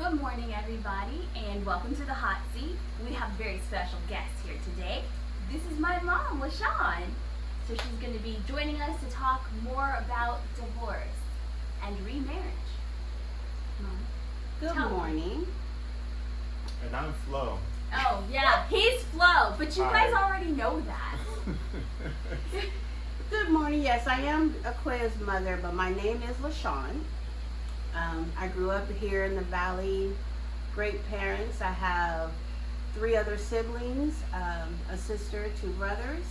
Good morning, everybody, and welcome to the Hot Seat. We have a very special guest here today. This is my mom, LaShawn. So she's going to be joining us to talk more about divorce and remarriage. Mom, Good tell me. morning. And I'm Flo. Oh, yeah, he's Flo, but you guys Hi. already know that. Good morning. Yes, I am Aqua's mother, but my name is LaShawn. I grew up here in the Valley. Great parents. I have 3 other siblings, a sister, 2 brothers.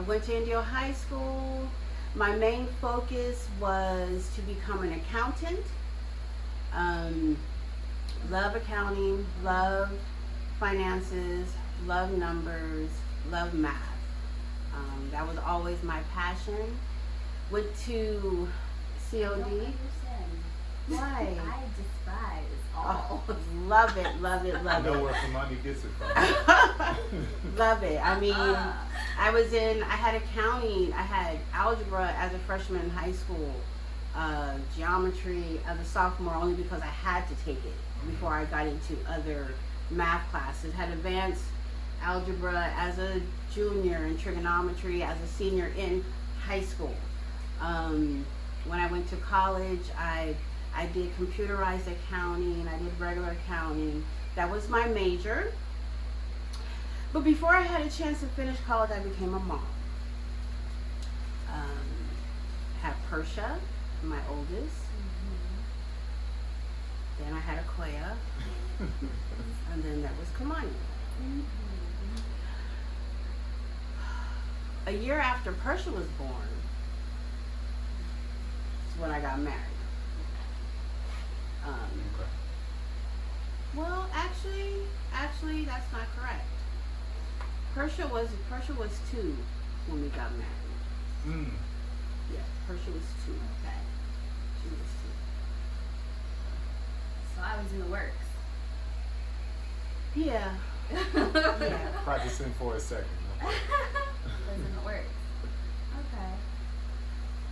Went to Indio High School. My main focus was to become an accountant. Love accounting, love finances, love numbers, love math. That was always my passion. Went to I don't COD. understand. Why? I despise all. Oh, love it, love it, I love know it. where Kamani gets it from. Love it. I mean, Uh-uh. I had accounting, I had algebra as a freshman in high school, geometry as a sophomore only because I had to take it before I got into other math classes. Had advanced algebra as a junior and trigonometry as a senior in high school. When I went to college, I did computerized accounting, I did regular accounting. That was my major. But before I had a chance to finish college, I became a mom. Had Persha, my oldest. Then I had Aquia, and then there was Kamani. A year after Persha was born is when I got married. Okay. Well, actually, that's not correct. Persha was 2 when we got married. Mm. Yeah, Persha was 2. Okay. She was So I was in the works. 2. Yeah. Yeah. Practicing for a second. Was in the works. Okay.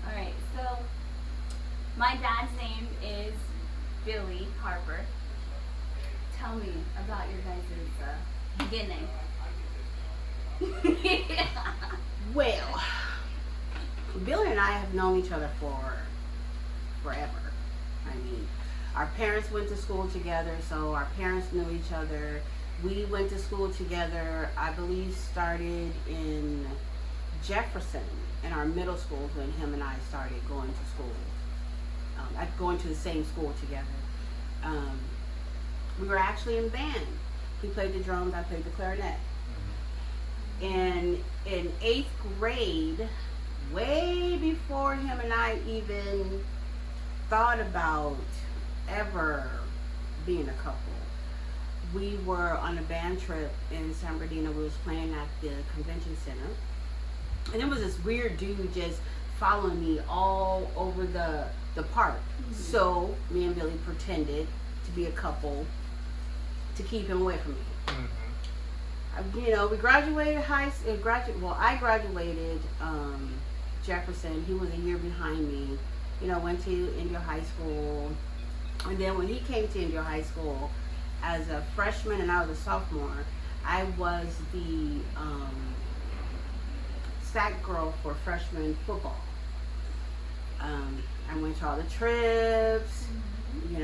All right. So my dad's name is Billy Harper. Tell me about your guys' beginning. Well, Billy and I have known each other for forever. I mean, our parents went to school together, so our parents knew each other. We went to school together, I believe started in Jefferson in our middle school when him and I started going to school. Going to the same school together. We were actually in band. He played the drums, I played the clarinet. And in 8th grade, way before him and I even thought about ever being a couple, we were on a band trip in San Bernardino. We was playing at the convention center, and there was this weird dude just following me all over the park. So me and Billy pretended to be a couple to keep him away from me. We graduated I graduated Jefferson. He was a year behind me. Went to Indio High School, and then when he came to Indio High School as a freshman and I was a sophomore, I was the sack girl for freshman football. I went to all the trips, I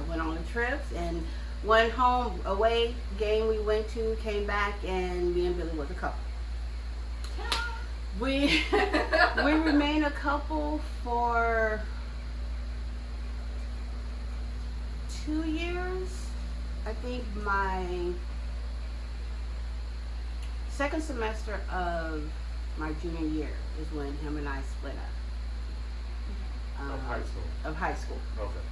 went on the trips and went home, away game we went to, came back, and me and Billy was a couple. We remained a couple for 2 years. I think my second semester of my junior year is when him and I split up. Of high school. Of high school. Okay.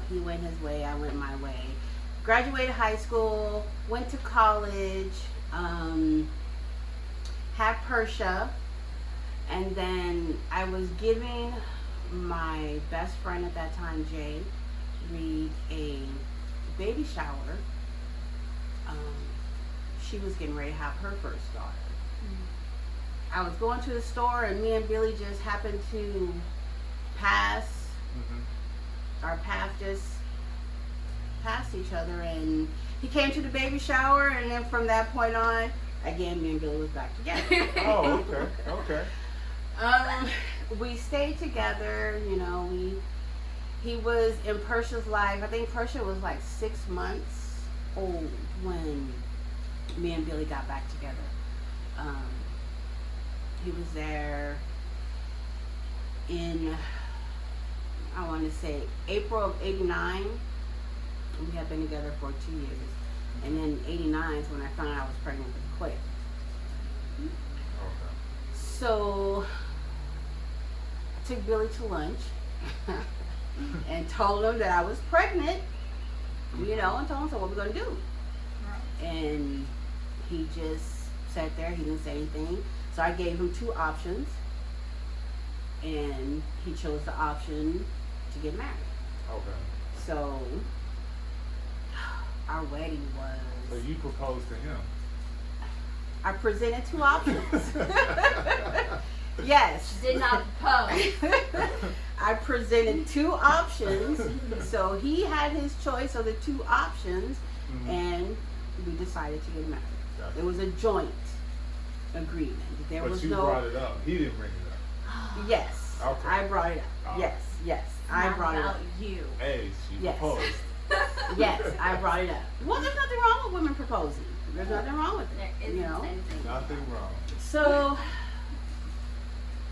He went his way, I went my way. Graduated high school, went to college, had Persha, and then I was giving my best friend at that time, Jay Reed, a baby shower. She was getting ready to have her first daughter. I was going to the store and me and Billy just happened to pass our path just passed each other, and he came to the baby shower, and then from that point on, again, me and Billy was back together. Oh, okay, okay. We stayed together, you know, he was in Persia's life. I think Persia was like 6 months old when me and Billy got back together. He was there in, I want to say, April of '89. We had been together for 2 years. And then '89 is when I found out I was pregnant with Quay. Okay. So I took Billy to lunch and told him that I was pregnant, you know, and told him, so what we're going to do. And he just sat there, he didn't say anything. So I gave him 2 options, and he chose the option to get married. Okay. So our wedding was, So you proposed to him. I presented 2 options. Yes. Did not propose. I presented 2 options, so he had his choice of the 2 options, and we decided to get married. Gotcha. It was a joint agreement. There But was you no. brought it up. He didn't bring it up. Yes, Okay. I brought it up. Oh. Yes, I Not brought it about up. you. Hey, she Yes. proposed. Yes, I brought it up. Well, there's nothing wrong with women proposing. There's nothing wrong with it. There isn't You know? anything. Nothing wrong. So,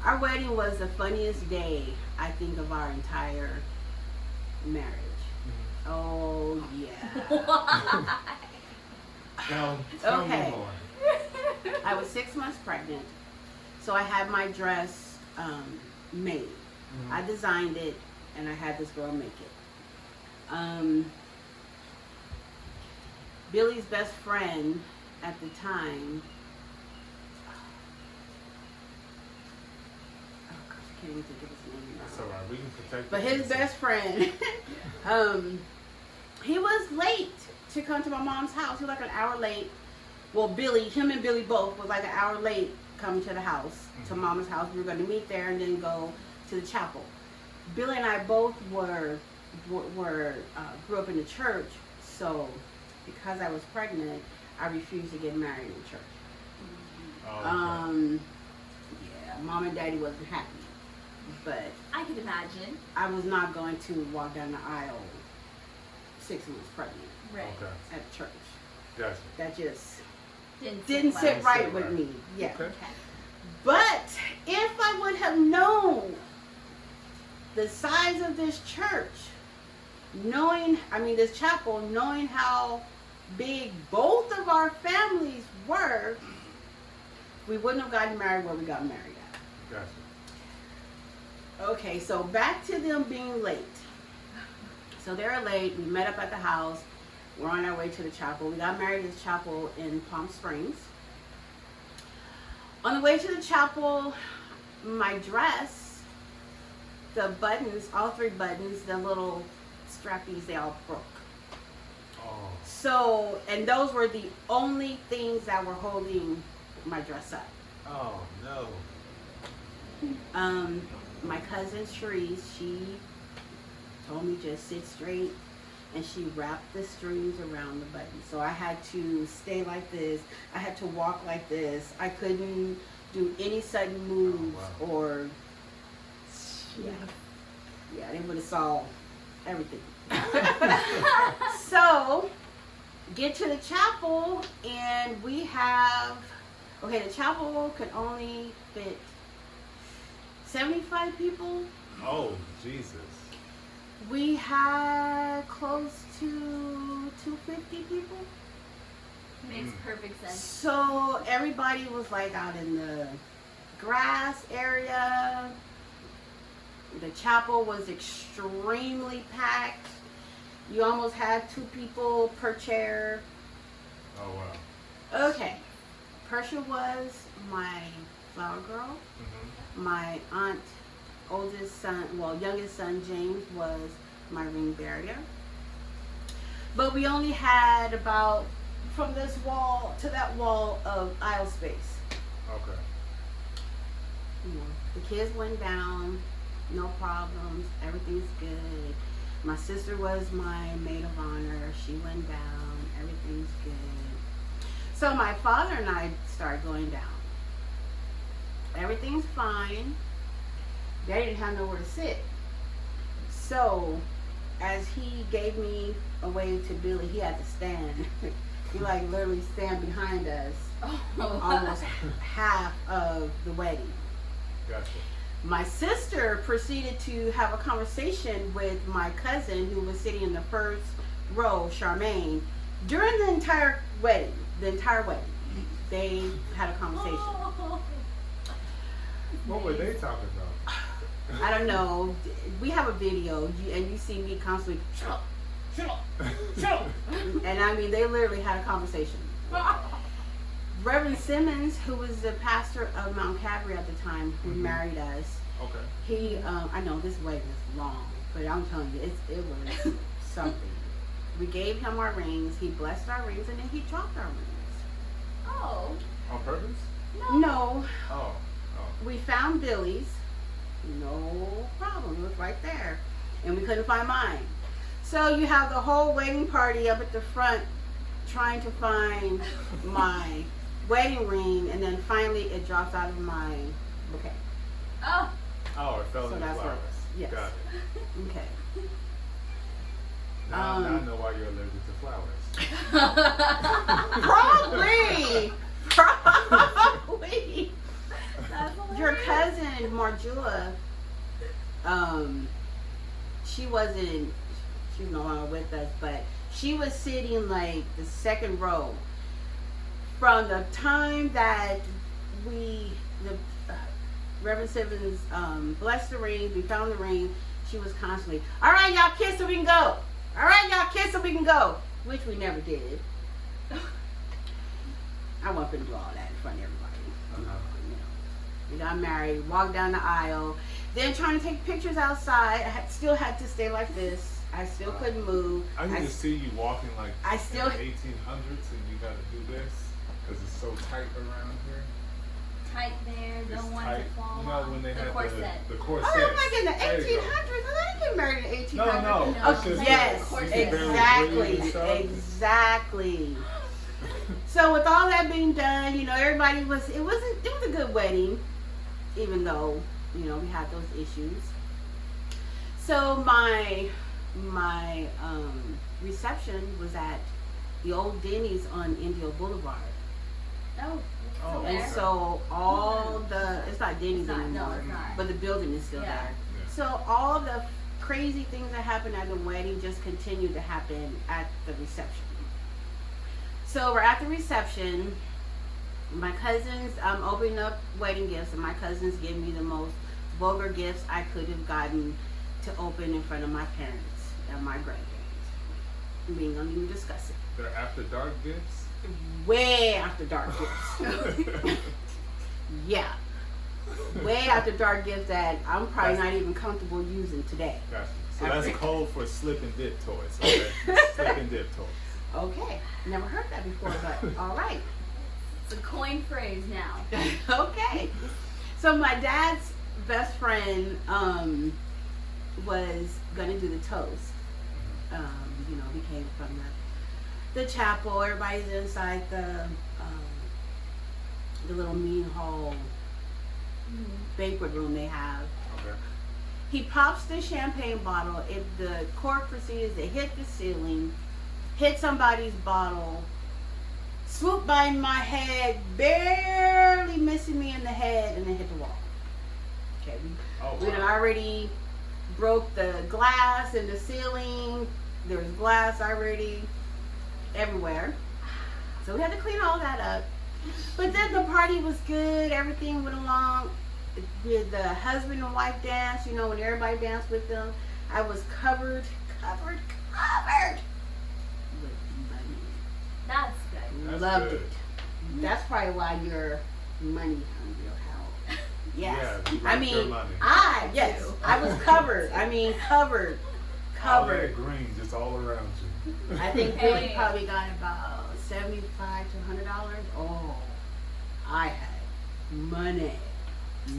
our wedding was the funniest day, I think, of our entire marriage. Oh, yeah. Why? Tell Okay. me more. I was 6 months pregnant, so I had my dress made. I designed it, and I had this girl make it. Billy's best friend at the time, oh gosh, I can't even think of his name now. That's all right. We can protect. But the his innocent. best friend, he was late to come to my mom's house. He was like an hour late. Well, him and Billy both was like an hour late coming to the house, to Mama's house. We were going to meet there and then go to the chapel. Billy and I both grew up in the church, so because I was pregnant, I refused to get married in church. Oh, okay. Yeah, Mom and Daddy wasn't happy, but I could imagine. I was not going to walk down the aisle 6 months pregnant Right. Okay. at church. Gotcha. That just well. didn't sit right sit with right. me. Yeah. Okay. Okay. But if I would have known the size of this church, this chapel, knowing how big both of our families were, we wouldn't have gotten married where we got married at. Gotcha. Okay, so back to them being late. So they're late. We met up at the house. We're on our way to the chapel. We got married at the chapel in Palm Springs. On the way to the chapel, my dress, the buttons, all 3 buttons, the little strappies, they all broke. Oh. So, and those were the only things that were holding my dress up. Oh no. My cousin Cherise, she told me just sit straight, and she wrapped the strings around the button. So I had to stay like this. I had to walk like this. I couldn't do any sudden moves Oh, wow. or yeah, they would have saw everything. So get to the chapel, and we have the chapel could only fit 75 people. Oh Jesus. We had close to 250 people. Makes perfect sense. So everybody was like out in the grass area. The chapel was extremely packed. You almost had 2 people per chair. Oh wow. Okay. Persia was my flower girl. My aunt, youngest son James was my ring bearer. But we only had about, from this wall to that wall, of aisle space. Okay. You know, the kids went down, no problems, everything's good. My sister was my maid of honor. She went down. Everything's good. So my father and I started going down. Everything's fine. They didn't have nowhere to sit. So as he gave me away to Billy, he had to stand. He like literally stand behind us almost half of the wedding. Gotcha. My sister proceeded to have a conversation with my cousin who was sitting in the first row, Charmaine, during the entire wedding. They had a conversation. What were they talking about? I don't know. We have a video, and you see me constantly, shut up. And I mean, they literally had a conversation. Reverend Simmons, who was the pastor of Mount Calvary at the time, who married us, Okay. he, I know this wedding is long, but I'm telling you, it was something. We gave him our rings, he blessed our rings, and then he dropped our rings. Oh. On purpose? No, Oh. we found Billy's, no problem, it was right there, and we couldn't find mine. So you have the whole wedding party up at the front trying to find my wedding ring, and then finally it drops out of my bouquet. Oh. Oh, it fell So in the that's flowers. what- yes. Got it. Okay. Now I know why you're allergic to flowers. Probably. That's hilarious. Your cousin Marjula, she was no longer with us, but she was sitting like the second row. From the time that Reverend Simmons blessed the ring, we found the ring, she was constantly, all right, y'all kiss so we can go. All right, y'all kiss so we can go. Which we never did. I wasn't going to do all that in front of everybody. We got married, walked down the aisle, then trying to take pictures outside. I still had to stay like this. I still couldn't move. I need to see you walking like I still- in the 1800s, and you got to do this because it's so tight around here. Tight there, It's don't want tight. to fall You know off. when they The had corset. the corset. Oh my goodness, There you go. 1800s. I didn't get married in 1800s. No. No, It's just Yes, you can barely breathe exactly, and stuff. exactly. So with all that being done, everybody it was a good wedding, even though, we had those issues. So my reception was at the old Denny's on Indio Boulevard. Oh. Oh, so And there. so it's not Denny's It's not, no, anymore, it's not. but the building is still Yeah. there. Yeah. So all the crazy things that happened at the wedding just continued to happen at the reception. So we're at the reception. My cousins, I'm opening up wedding gifts, and my cousins give me the most vulgar gifts I could have gotten to open in front of my parents and my grandparents. We ain't gonna even discuss it. They're after dark gifts. Way after dark gifts. Yeah. Way after dark gifts that I'm probably not even comfortable using today. Gotcha. So After- that's code for slip and dip toys. Okay? Slip and dip toys. Okay. Never heard that before, but all right. It's a coin phrase now. Okay. So my dad's best friend was gonna do the toast. We came from the chapel. Everybody's inside the little mean hall banquet room they have. Okay. He pops the champagne bottle. If the cork proceeds to hit the ceiling, hit somebody's bottle, swoop by my head, barely missing me in the head, and then hit the wall. Okay, we had already broke the glass in the ceiling. There was glass already everywhere. So we had to clean all that up. But then the party was good. Everything went along. With the husband and wife dance, when everybody danced with them, I was covered with money. That's good. That's Loved good. it. That's probably why you're money hungry or how. Yes. Yeah, you I like your mean, money. I was covered. covered. All that green just all around you. I think Hey. Billy probably got about $75 to $100. Oh, I had money. So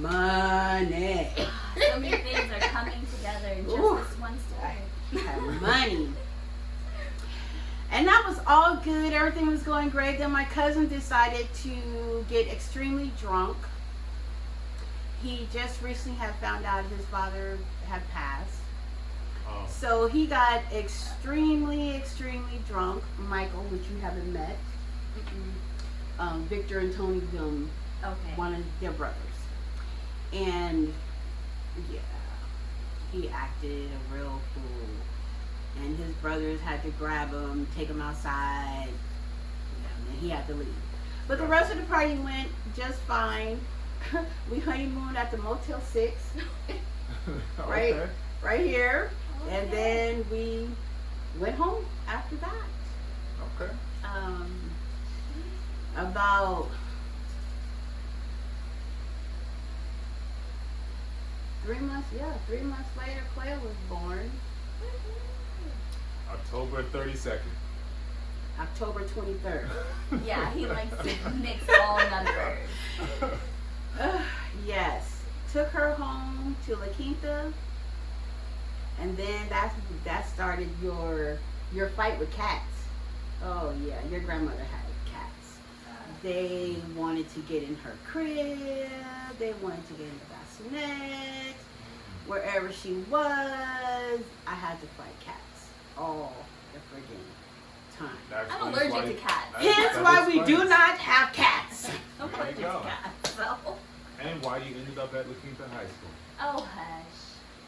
many things are coming together in just Ooh. this one story. I had money. And that was all good. Everything was going great. Then my cousin decided to get extremely drunk. He just recently had found out his father had passed. Oh. So he got extremely drunk. Michael, which you haven't met. Victor and Tony Boom, Okay. one of their brothers. And yeah, he acted a real fool. And his brothers had to grab him, take him outside, and then he had to leave. But the rest of the party went just fine. We honeymooned at the Motel 6, right, Okay. right here. And Okay. then we went home after that. Okay. About 3 months, 3 months later, Claire was born. October 32nd. October 23rd. Yeah, he likes to mix all numbers. Yes. Took her home to La Quinta. And then that started your fight with cats. Oh yeah, your grandmother had cats. They wanted to get in her crib. They wanted to get in the bassinet. Wherever she was, I had to fight cats all the friggin' time. That I'm explains allergic to cats. Hence why we do not have cats. I'm There you allergic to go. cats, so. And why you ended up at La Quinta High School. Oh, hush.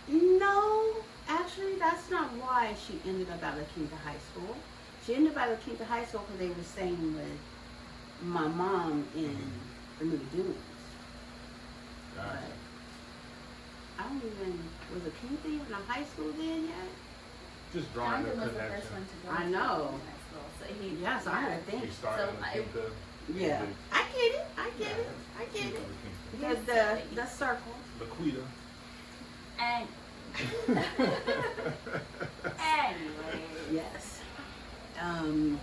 No, actually, that's not why she ended up at La Quinta High School. She ended up at La Quinta High School because they were staying with my mom in the New Dunes. Gotcha. But I don't even, was La Quinta even a high school then yet? Just drawing the Jonathan was the first connection. one to go I to know. high school, so he. Yes, I would think. You started So in La I- Quinta. Yeah, I get it. I get it. I get it. The circle. Laquita. And anyway. Yes. Alright.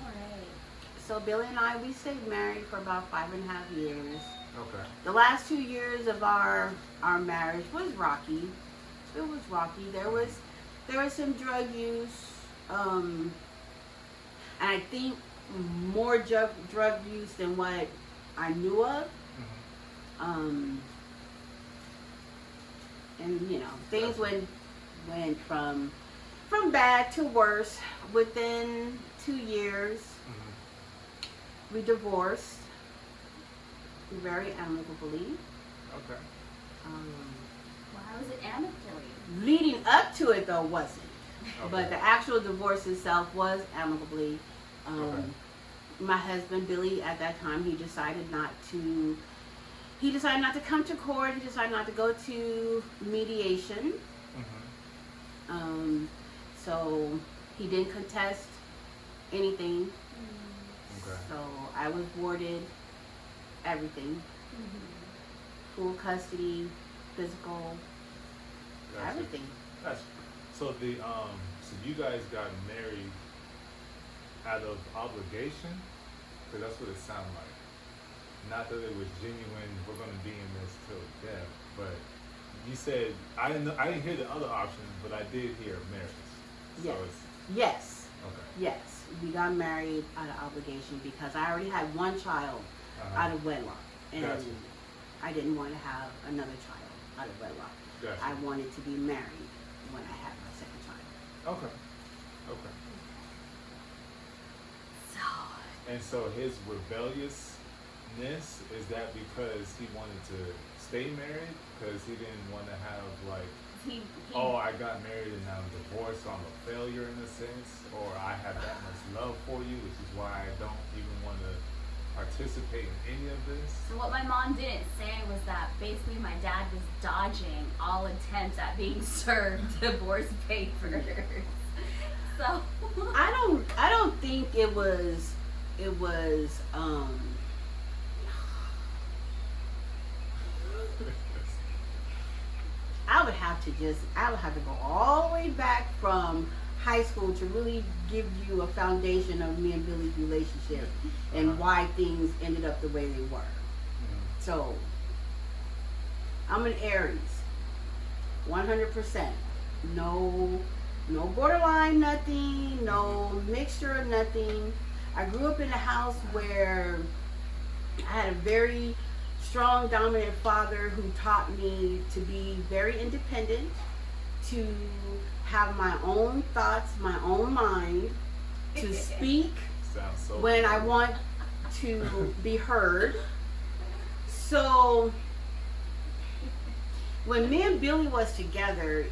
So Billy and I, we stayed married for about 5.5 years. Okay. The last 2 years of our marriage was rocky. It was rocky. There was some drug use, and I think more drug use than what I knew of. And you know, things went from bad to worse. Within 2 years, we divorced very amicably. Okay. Why was it amicably? Leading up to it, though, wasn't. Okay. But the actual divorce itself was amicably. Okay. My husband Billy, at that time, he decided not to come to court. He decided not to go to mediation. So he didn't contest anything. Okay. So I was awarded everything: full custody, physical, Gotcha. everything. Gotcha. So so you guys got married out of obligation? Because that's what it sounded like. Not that it was genuine, we're going to be in this till death, but you said, I didn't hear the other options, but I did hear marriage. So Yes. it's, Yes. okay. Yes. We got married out of obligation because I already had one child out of wedlock. And Gotcha. I didn't want to have another child out of wedlock. Gotcha. I wanted to be married when I had my second child. Okay. Okay. So, And so his rebelliousness, is that because he wanted to stay married? Because he didn't want to have like, he oh, I got married and now I'm divorced, so I'm a failure in a sense, or I have that much love for you, which is why I don't even want to participate in any of this. So what my mom didn't say was that basically my dad was dodging all attempts at being served divorce papers. So I don't think it was I would have to go all the way back from high school to really give you a foundation of me and Billy's relationship and why things ended up the way they were. So I'm an Aries, 100%. No No borderline, nothing. No mixture of nothing. I grew up in a house where I had a very strong, dominant father who taught me to be very independent, to have my own thoughts, my own mind, to speak Sounds so when I familiar. want to be heard. So when me and Billy was together,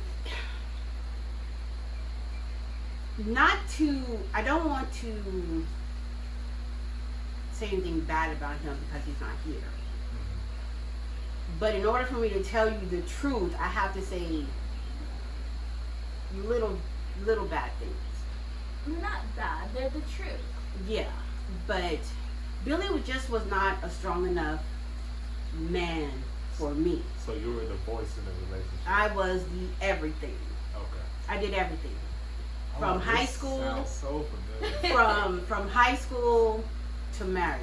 I don't want to say anything bad about him because he's not here. But in order for me to tell you the truth, I have to say little bad things. Not bad. They're the truth. Yeah, but Billy was not a strong enough man for me. So you were the voice in the relationship. I was the everything. Okay. I did everything. From high this school- Sounds so familiar. From high school to marriage.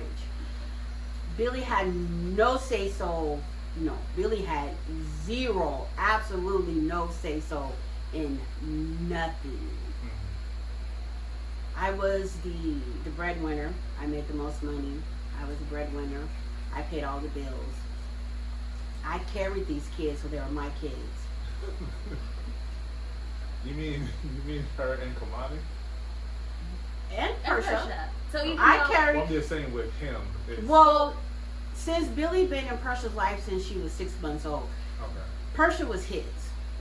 Billy had no say so. No, Billy had zero, absolutely no say so in nothing. I was the breadwinner. I made the most money. I was the breadwinner. I paid all the bills. I carried these kids, so they were my kids. You mean her and Kamani? And And Persha. So even I though- carried. Well, I'm just saying with him. Well, since Billy been in Persha's life since she was 6 months old, Okay. Persha was his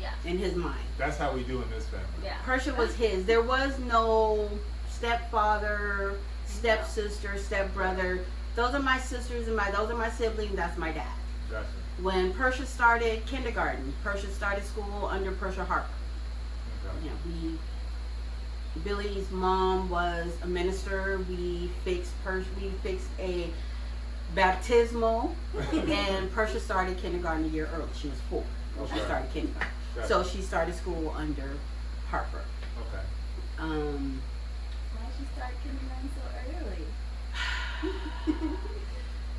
Yeah. in his mind. That's how we do in this family. Yeah. Persha was his. There was no stepfather, stepsister, stepbrother. Those are my sisters and those are my siblings. That's my dad. Gotcha. When Persha started kindergarten, Persha started school under Persha Harper. Okay. You know, Billy's mom was a minister. We fixed a baptismal, and Persha started kindergarten a year early. She was 4 when she Okay. started kindergarten. Gotcha. So she started school under Harper. Okay. Why she start kindergarten so early?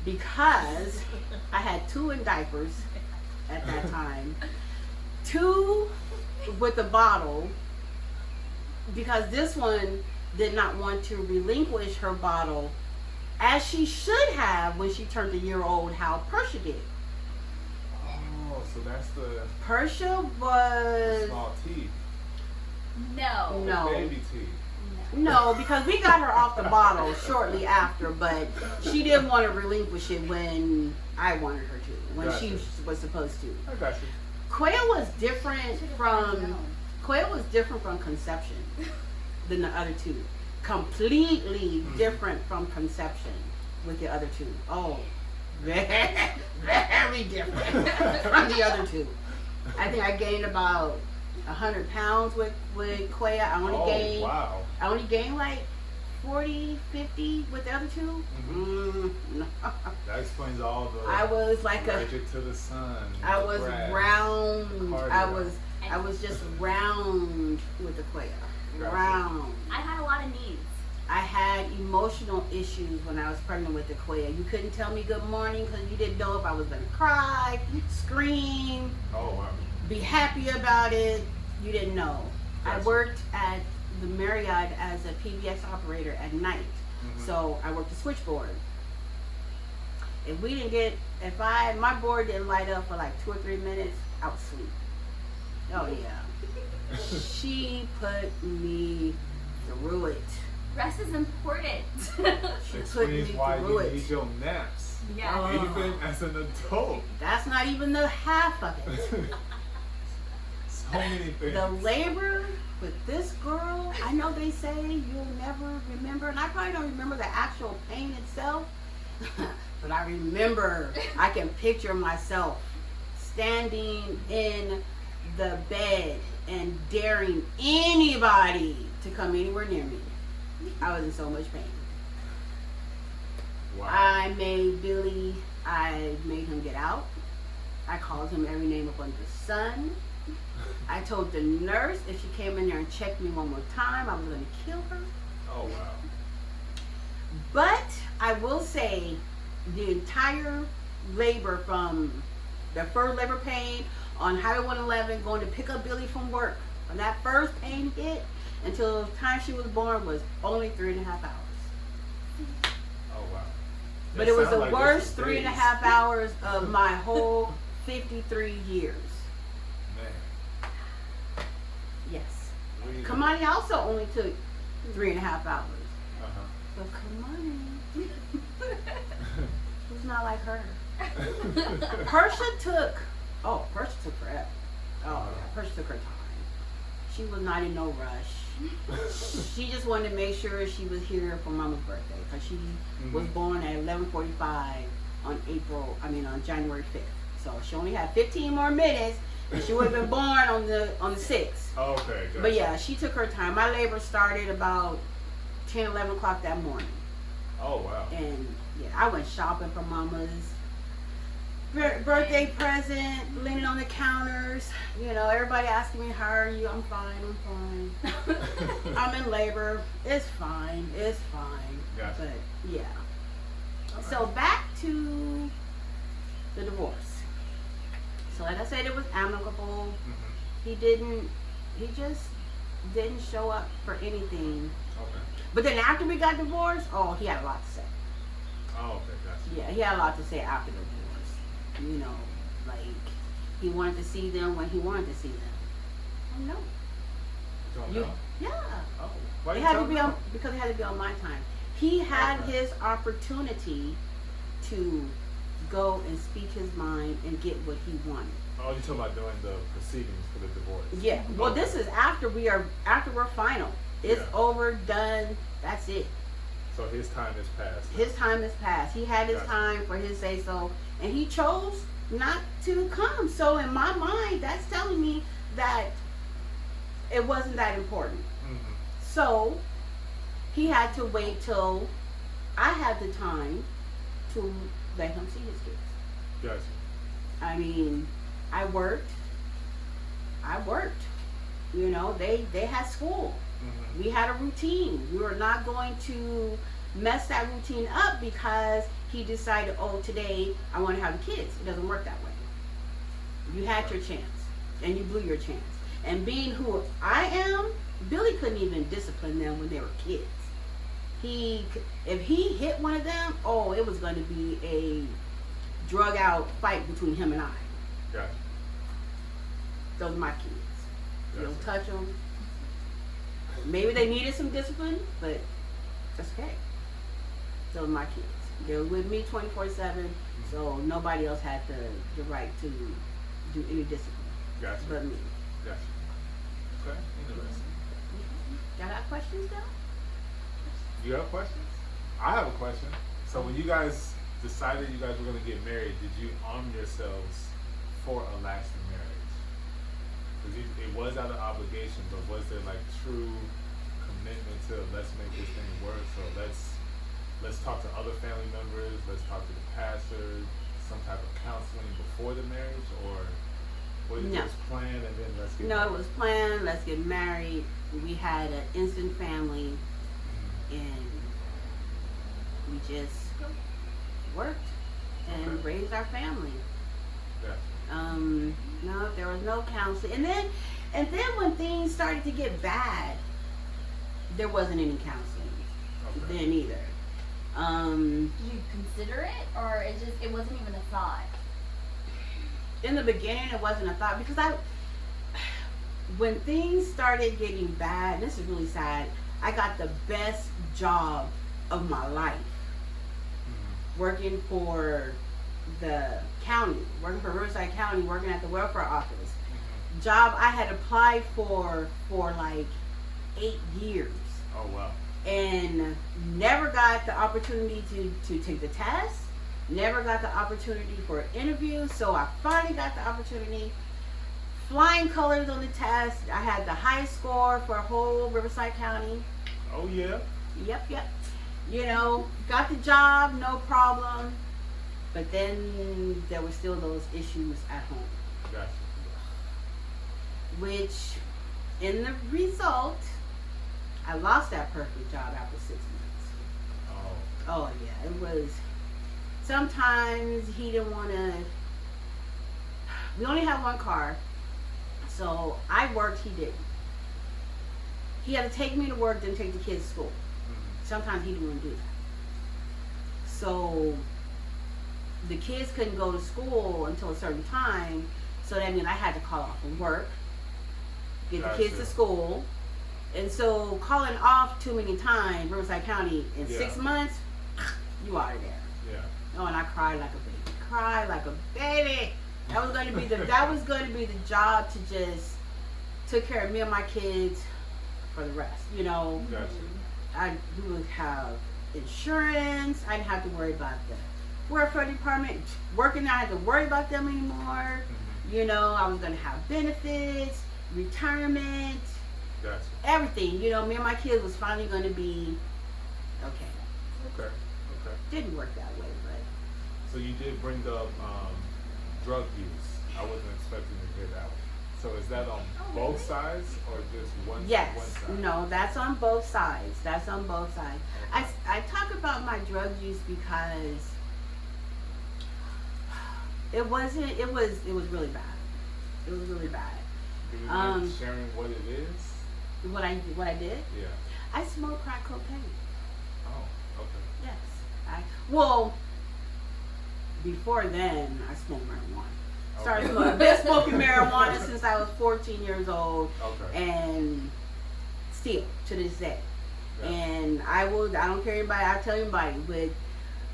Because I had 2 in diapers at that time, 2 with a bottle, because this one did not want to relinquish her bottle as she should have when she turned a year old, how Persha did. Oh, so that's the Persha was small teeth. No. No. The baby teeth. no, because we got her off the bottle shortly after, but she didn't want to relinquish it when I wanted her to, when she Gotcha. was supposed to. I got you. Quail was different from conception than the other 2. Completely different from conception with the other 2. Oh, very different from the other 2. I think I gained about 100 pounds with Quail. I Wow. only gained like 40, 50 with the other 2. No. That explains all the I was like allergic to the sun. I the was grass. round. Cardio. I was just round with the Quail. Gotcha. Round. I had a lot of needs. I had emotional issues when I was pregnant with the Quail. You couldn't tell me good morning because you didn't know if I was going to cry, scream, Oh wow. be happy about it. You didn't know. I Gotcha. worked at the Marriott as a PBX operator at night. Mhm. So I worked the switchboard. My board didn't light up for like 2 or 3 minutes, I would sleep. Oh yeah. She put me through it. Rest is important. She put Explains me why through you it. need your naps. Yeah. Oh. Even as an adult. That's not even the half of it. So many things. The labor with this girl, I know they say you'll never remember, and I probably don't remember the actual pain itself, but I remember, I can picture myself standing in the bed and daring anybody to come anywhere near me. I was in so much pain. Wow. I made him get out. I called him every name up under the sun. I told the nurse if she came in there and checked me one more time, I was going to kill her. Oh wow. But I will say the entire labor, from the first labor pain on Highway 111 going to pick up Billy from work When that first pain hit, until the time she was born was only 3.5 hours. Oh wow. But That it was sound the like worst this is 3.5 days. hours of my whole 53 years. Man. Yes. Really? Kamani also only took 3.5 hours. Uh-huh. But Kamani, who's not like her? Persha took forever. Oh yeah, Persha took her time. She was not in no rush. She just wanted to make sure she was here for Mama's birthday because she was born at 11:45 on January 5th. So she only had 15 more minutes, and she would have been born on the 6th. Oh, okay. Gotcha. But yeah, she took her time. My labor started about 10, 11 o'clock that morning. Oh wow. And yeah, I went shopping for Mama's birthday present, leaning on the counters. You know, everybody asking me, how are you? I'm fine. I'm in labor. It's fine. Gotcha. But yeah. Okay. So back to the divorce. So like I said, it was amicable. Mhm. He just didn't show up for anything. Okay. But then after we got divorced, oh, he had a lot to say. Oh, okay, gotcha. Yeah, he had a lot to say after the divorce. You know, like he wanted to see them when he wanted to see them. Oh no. You don't You, know? yeah. Oh. Why It you had to telling be them? on because it had to be on my time. He had Okay. his opportunity to go and speak his mind and get what he wanted. Oh, you talking about doing the proceedings for the divorce? Yeah. Well, Okay. this is after we're final. It's Yeah. over, done. That's it. So his time is past. His time is past. He had his Gotcha. time for his say so, and he chose not to come. So in my mind, that's telling me that it wasn't that important. Mm-hmm. So he had to wait till I had the time to let him see his kids. Gotcha. I mean, I worked. You know, they had school. Mm-hmm. We had a routine. We were not going to mess that routine up because he decided, oh, today I want to have the kids. It doesn't work that way. You had your chance, and you blew your chance. And being who I am, Billy couldn't even discipline them when they were kids. If he hit one of them, oh, it was going to be a drug out fight between him and I. Gotcha. Those are my kids. You don't Gotcha. touch them. Maybe they needed some discipline, but that's okay. Those are my kids. They were with me 24/7, so nobody else had the right to do any discipline Gotcha. but me. Gotcha. Okay. Interesting. Y'all got questions though? You have questions? I have a question. So when you guys decided you guys were going to get married, did you arm yourselves for a lasting marriage? Because it was out of obligation, but was there like true commitment to let's make this thing work? So let's talk to other family members, let's talk to the pastor, some type of counseling before the marriage, or was it No. just planned and then let's get No, married? it was planned. Let's get married. We had an instant family, and we just worked and Okay. raised our family. Yeah. No, there was no counseling. And then when things started to get bad, there wasn't any counseling Okay. then either. Did you consider it, or it wasn't even a thought? In the beginning, it wasn't a thought because when things started getting bad, this is really sad, I got the best job of my life Mhm. working for the county, working for Riverside County, working at the welfare office. Mhm. Job I had applied for like 8 years Oh wow. and never got the opportunity to take the test, never got the opportunity for an interview. So I finally got the opportunity. Flying colors on the test. I had the highest score for whole Riverside County. Oh yeah. Yep. You know, got the job, no problem. But then there were still those issues at home, Gotcha. which in the result, I lost that perfect job after 6 months. Oh. Oh yeah, it was. Sometimes he didn't want to. We only had one car, so I worked. He didn't. he had to take me to work, then take the kids to school. Sometimes he didn't want to do that. So the kids couldn't go to school until a certain time. So that meant I had to call off from work, get the kids to school. And so calling off too many times, Riverside County, in 6 months, you out of there. Yeah. Oh, and I cried like a baby. Cried like a baby. That was going to be the job to just took care of me and my kids for the rest. You know, we would have insurance. I didn't have to worry about the welfare department. Working, I had to worry about them anymore. You know, I was going to have benefits, retirement, everything. You know, me and my kids was finally going to be okay. Okay. Didn't work that way, but. So you did bring up drug use. I wasn't expecting to hear that one. So is that on both sides or just one? Yes. One side? No, that's on both sides. That's on both sides. Okay. I talk about my drug use because it was really bad. It was really bad. Do you mind sharing what it is? What I did? Yeah. I smoked crack cocaine. Oh, okay. Yes. Well, before then, I smoked marijuana. Started smoking. I've been smoking marijuana since I was 14 years old, and still to this day. Yeah. And I don't care anybody. I tell anybody with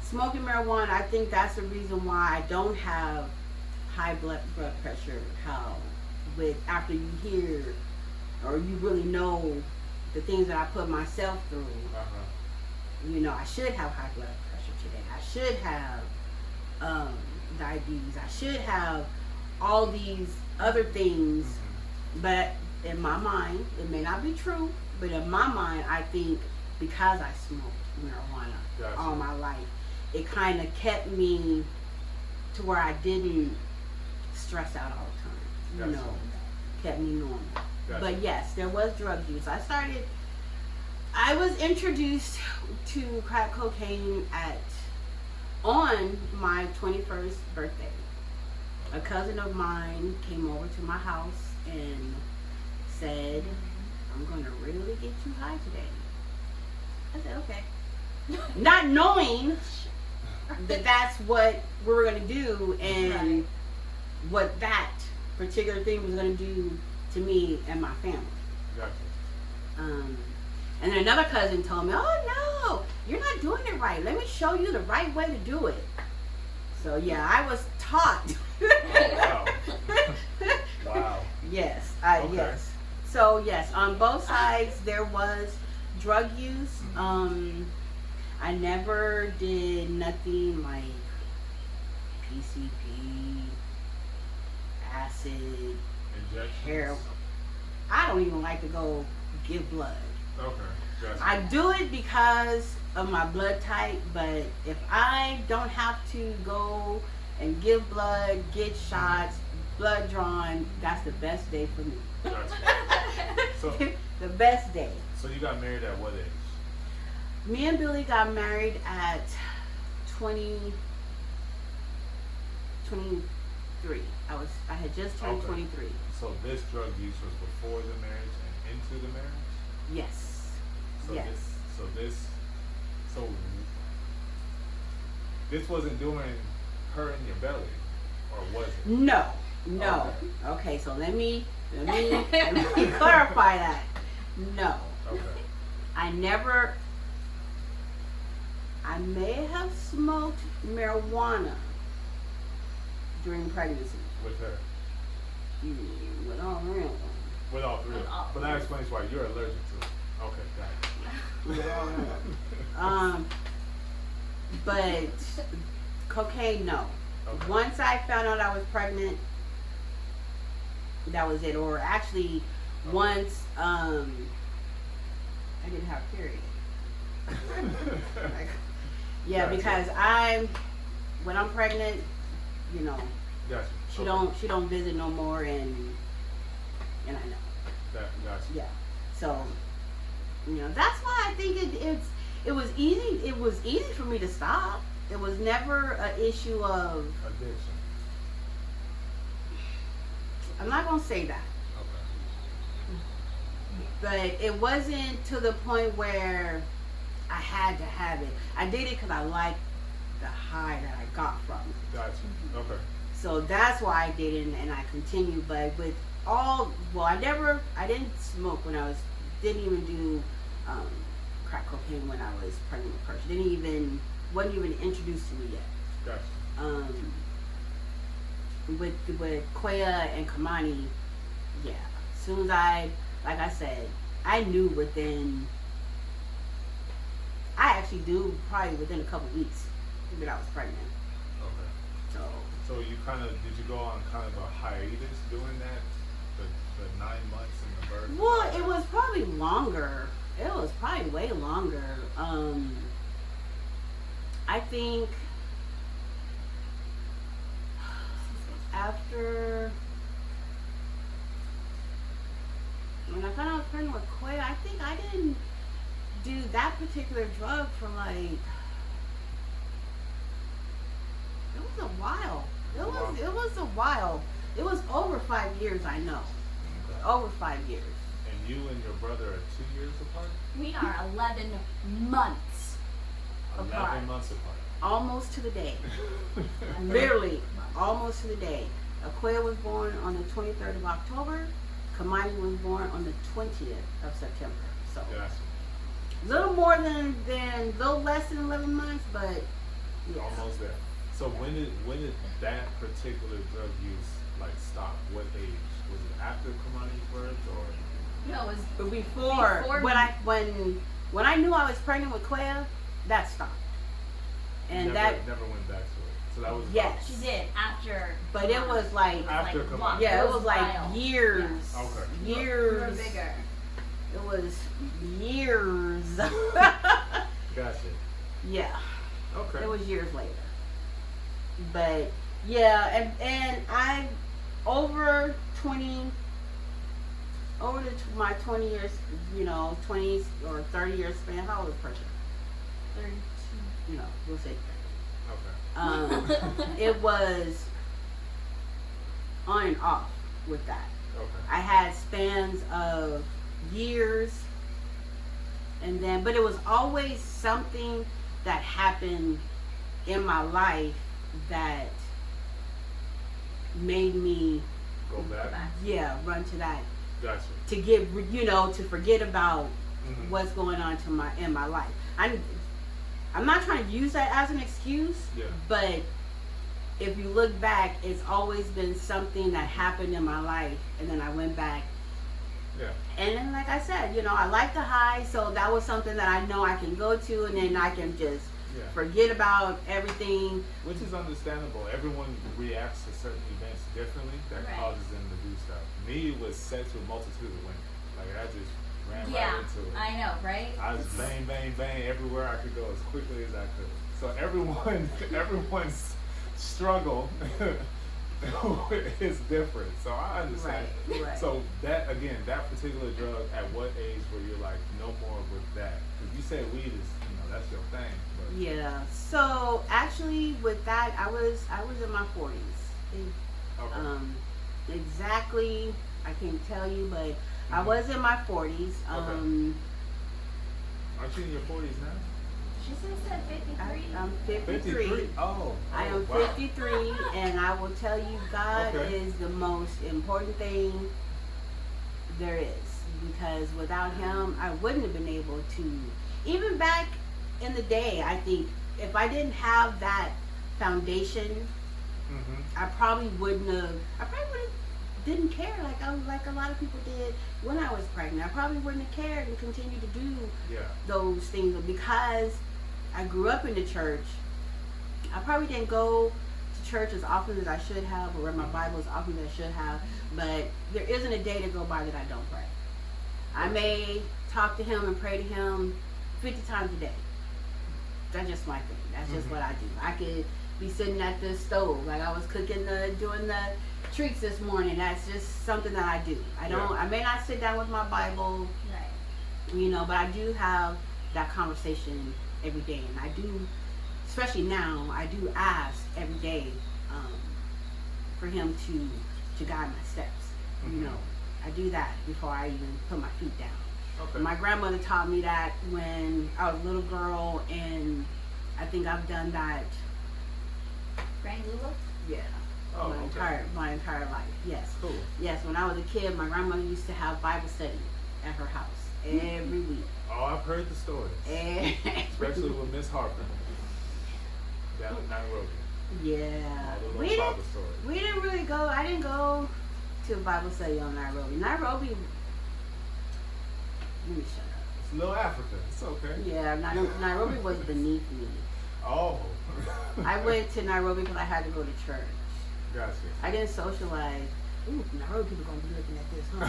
smoking marijuana, I think that's the reason why I don't have high blood pressure. How with after you hear or you really know the things that I put myself through. You know, I should have high blood pressure today. I should have diabetes. I should have all these other things, but in my mind, it may not be true, but in my mind, I think because I smoked marijuana all my life, it kind of kept me to where I didn't stress out all the time. You know, kept me normal. But yes, there was drug use. I was introduced to crack cocaine on my 21st birthday. A cousin of mine came over to my house and said, "I'm going to really get you high today." I said, "Okay." Not knowing that that's what we were going to do and what that particular thing was going to do to me and my family. And then another cousin told me, "Oh no, you're not doing it right. Let me show you the right way to do it." So yeah, I was taught. Oh, wow. Wow. Yes, yes. So yes, on both sides there was drug use. I never did nothing like PCP, acid, injections, heroin. I don't even like to go give blood. Okay. Gotcha. I do it because of my blood type, but if I don't have to go and give blood, get shots, blood drawn, that's the best day for me. Gotcha. So, the best day. So you got married at what age? Me and Billy got married at 23. I had just turned 23. So this drug use was before the marriage and into the marriage? Yes. So yes. This wasn't doing her in your belly, or was it? No. Okay, so let me clarify that. No. Okay. I may have smoked marijuana during pregnancy. With her? With all three of them. With all three of them. But that explains why you're allergic to it. Okay, got it. With all of them. But cocaine, no. Okay. Once I found out I was pregnant, that was it. Or actually, once I didn't have a period. Yeah, gotcha. Because when I'm pregnant, you know, gotcha. She don't visit no more, and I know. Gotcha. Yeah. So, you know, that's why I think it was easy. It was easy for me to stop. It was never an issue of addiction. I'm not gonna say that. Okay. but it wasn't to the point where I had to have it. I did it because I liked the high that I got from it. Gotcha. Okay. So that's why I did it, and I continued. But with all, well, I didn't smoke when I didn't even do crack cocaine when I was pregnant with Persia. Wasn't even introduced to me yet. Gotcha. With Koya and Kamani, yeah. As soon as like I said, I knew I actually knew probably within a couple weeks that I was pregnant. Okay. So did you go on kind of a hiatus doing that? The 9 months in the birth? well, it was probably longer. It was probably way longer. I think after when I found out I was pregnant with Koya, I think I didn't do that particular drug for like, it was a while. It was a while. It was over 5 years, I know. Okay. Over 5 years. And you and your brother are 2 years apart? We are 11 months 11 apart. months apart. Almost to the day. 11 Literally, months. almost to the day. Akoya was born on the 23rd of October. Kamani was born on the 20th of September. So Gotcha. a little more than little less than 11 months, but yeah. Almost there. So when did that particular drug use like stop? What age? Was it after Kamani's birth or? No, it was But before when I knew I was pregnant with Koya, that stopped. And never went back to it. So that was yes. she did after. But it was like After like, Kamani. one. yeah, it was like wild. years. Yeah. Okay. We Years. were bigger. It was years. Gotcha. Yeah. Okay. It was years later. But yeah, and I over my 20 years, 20s or 30 years span. How old is Pressure? 32. We'll say 30. Okay. It was on and off with that. Okay. I had spans of years, and then, but it was always something that happened in my life that made me, Go back. run to that, Gotcha. to get, to forget about Mhm. what's going on in my life. I'm not trying to use that as an excuse, Yeah. but if you look back, it's always been something that happened in my life, and then I went back. Yeah. And then, like I said, I like the high, so that was something that I know I can go to, and then I can just Yeah. forget about everything. Which is understandable. Everyone reacts to certain events differently that Right. causes them to do stuff. Me, it was sex with multitude of women. Like I just ran Yeah, right into it. I know, right? I was bang, bang, bang everywhere I could go as quickly as I could. So everyone's struggle is different. So I understand. Right. So that particular drug, at what age were you like, no more with that? Because you said weed is, that's your thing. But Yeah. So actually, with that, I was in my 40s. okay. Exactly, I can't tell you, but I was in my 40s. Aren't you in your 40s now? She said 53. I'm 53. Oh. I am wow. 53, and I will tell you, God Okay. is the most important thing there is. Because without Him, I wouldn't have been able to. Even back in the day, I think if I didn't have that foundation, Mm-hmm. I probably wouldn't didn't care like a lot of people did when I was pregnant. I probably wouldn't have cared and continued to do Yeah. those things, but because I grew up in the church, I probably didn't go to church as often as I should have, or read my Bible as often as I should have, but there isn't a day to go by that I don't pray. I may talk to Him and pray to Him 50 times a day. That's just my thing. That's just what I do. I could be sitting at the stove, like I was doing the treats this morning. That's just something that I do. I may not sit down with my Bible, Right. but I do have that conversation every day, and I do, especially now, I do ask every day for Him to guide my steps. Mhm. I do that before I even put my feet down. Okay. My grandmother taught me that when I was a little girl, and I think I've done that. Granny Lula? Yeah. Oh, okay. My entire life. Yes. Cool. Yes. When I was a kid, my grandmother used to have Bible study at her house every week. Oh, I've heard the stories. Especially with Miss Harper down in Nairobi. Yeah. All the little Bible stories. We didn't really go. I didn't go to a Bible study on Nairobi. Nairobi. Let me shut up. It's Little Africa. It's okay. Yeah, Nairobi was beneath me. Oh. I went to Nairobi because I had to go to church. Gotcha. I didn't socialize. Ooh, Nairobi people gonna be looking at this, huh?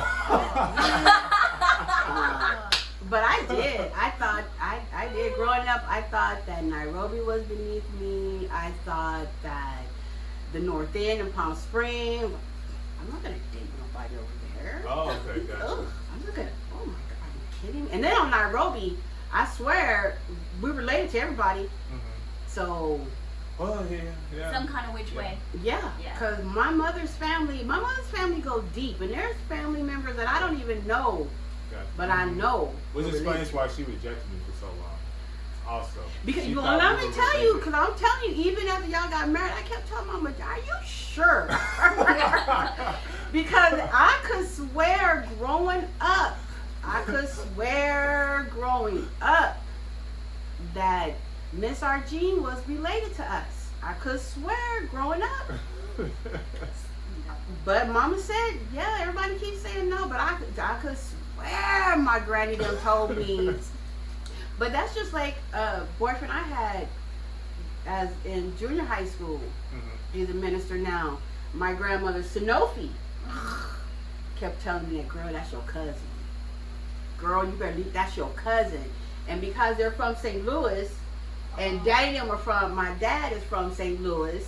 But I did. I thought I did. Growing up, I thought that Nairobi was beneath me. I thought that the North End and Palm Springs. I'm not gonna date nobody over there. Oh, okay, gotcha. Ugh, I'm not gonna. Oh my God, are you kidding me? And then on Nairobi, I swear we related to everybody. Mm-hmm. So. Oh yeah. Some kind of which way. Yeah, because my mother's family go deep, and there's family members that I don't even know, Gotcha. but I know. Which explains why she rejected me for so long. Also. Because She well, thought let we me were tell you, related. because I'm telling you, even after y'all got married, I kept telling Mama, "Are you sure?" Because I could swear growing up, that Miss Arjean was related to us. I could swear growing up. But Mama said, yeah, everybody keeps saying no, but I could swear my granny done told me. But that's just like a boyfriend I had as in junior high school. Mm-hmm. He's a minister now. My grandmother, Sanofi, kept telling me that, girl, that's your cousin. Girl, you better leave, that's your cousin. And because they're from St. Louis, and Daddy and them were from, my dad is from St. Louis,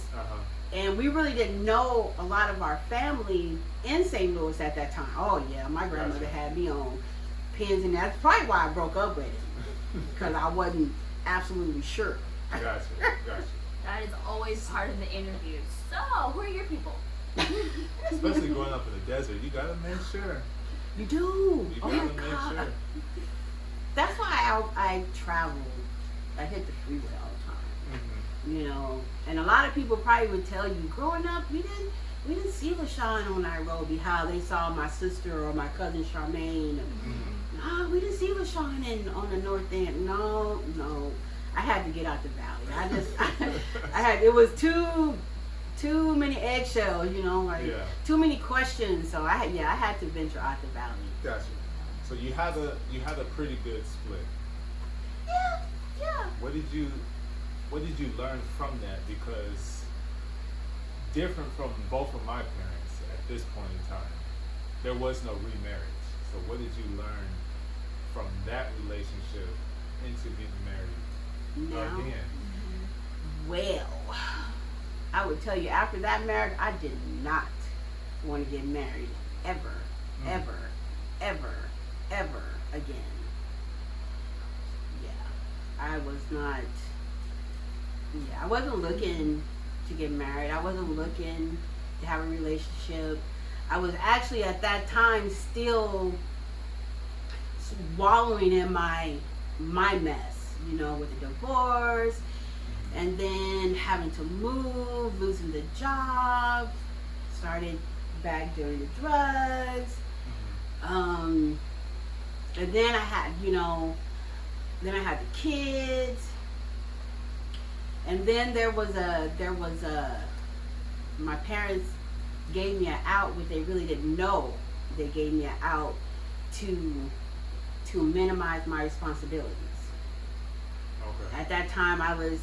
and we really didn't know a lot of our family in St. Louis at that time. Oh yeah, my grandmother had me on pins, and that's probably why I broke up with him, because I wasn't absolutely sure. Gotcha. That is always part of the interview. So, who are your people? Especially growing up in the desert, you gotta make sure. You do. You Oh gotta my make God. sure. That's why I traveled. I hit the freeway all the time. Mm-hmm. You know, and a lot of people probably would tell you, growing up, we didn't see LaShawn on Nairobi, how they saw my sister or my cousin Charmaine. Mm-hmm. No, we didn't see LaShawn on the North End. No. I had to get out the valley. It was too many eggshells, you know, like too many questions. So I had to venture out the valley. Gotcha. So you had a pretty good split. Yeah. What did you learn from that? Because different from both of my parents at this point in time, there was no remarriage. So what did you learn from that relationship into getting married again? Well, I would tell you, after that marriage, I did not want to get married ever again. Yeah, I wasn't looking to get married. I wasn't looking to have a relationship. I was actually at that time still wallowing in my mess, you know, with the divorce, and then having to move, losing the job, started back doing the drugs, and then I had, the kids, and then there was my parents gave me an out, which they really didn't know. They gave me an out to minimize my responsibilities. Okay. At that time, I was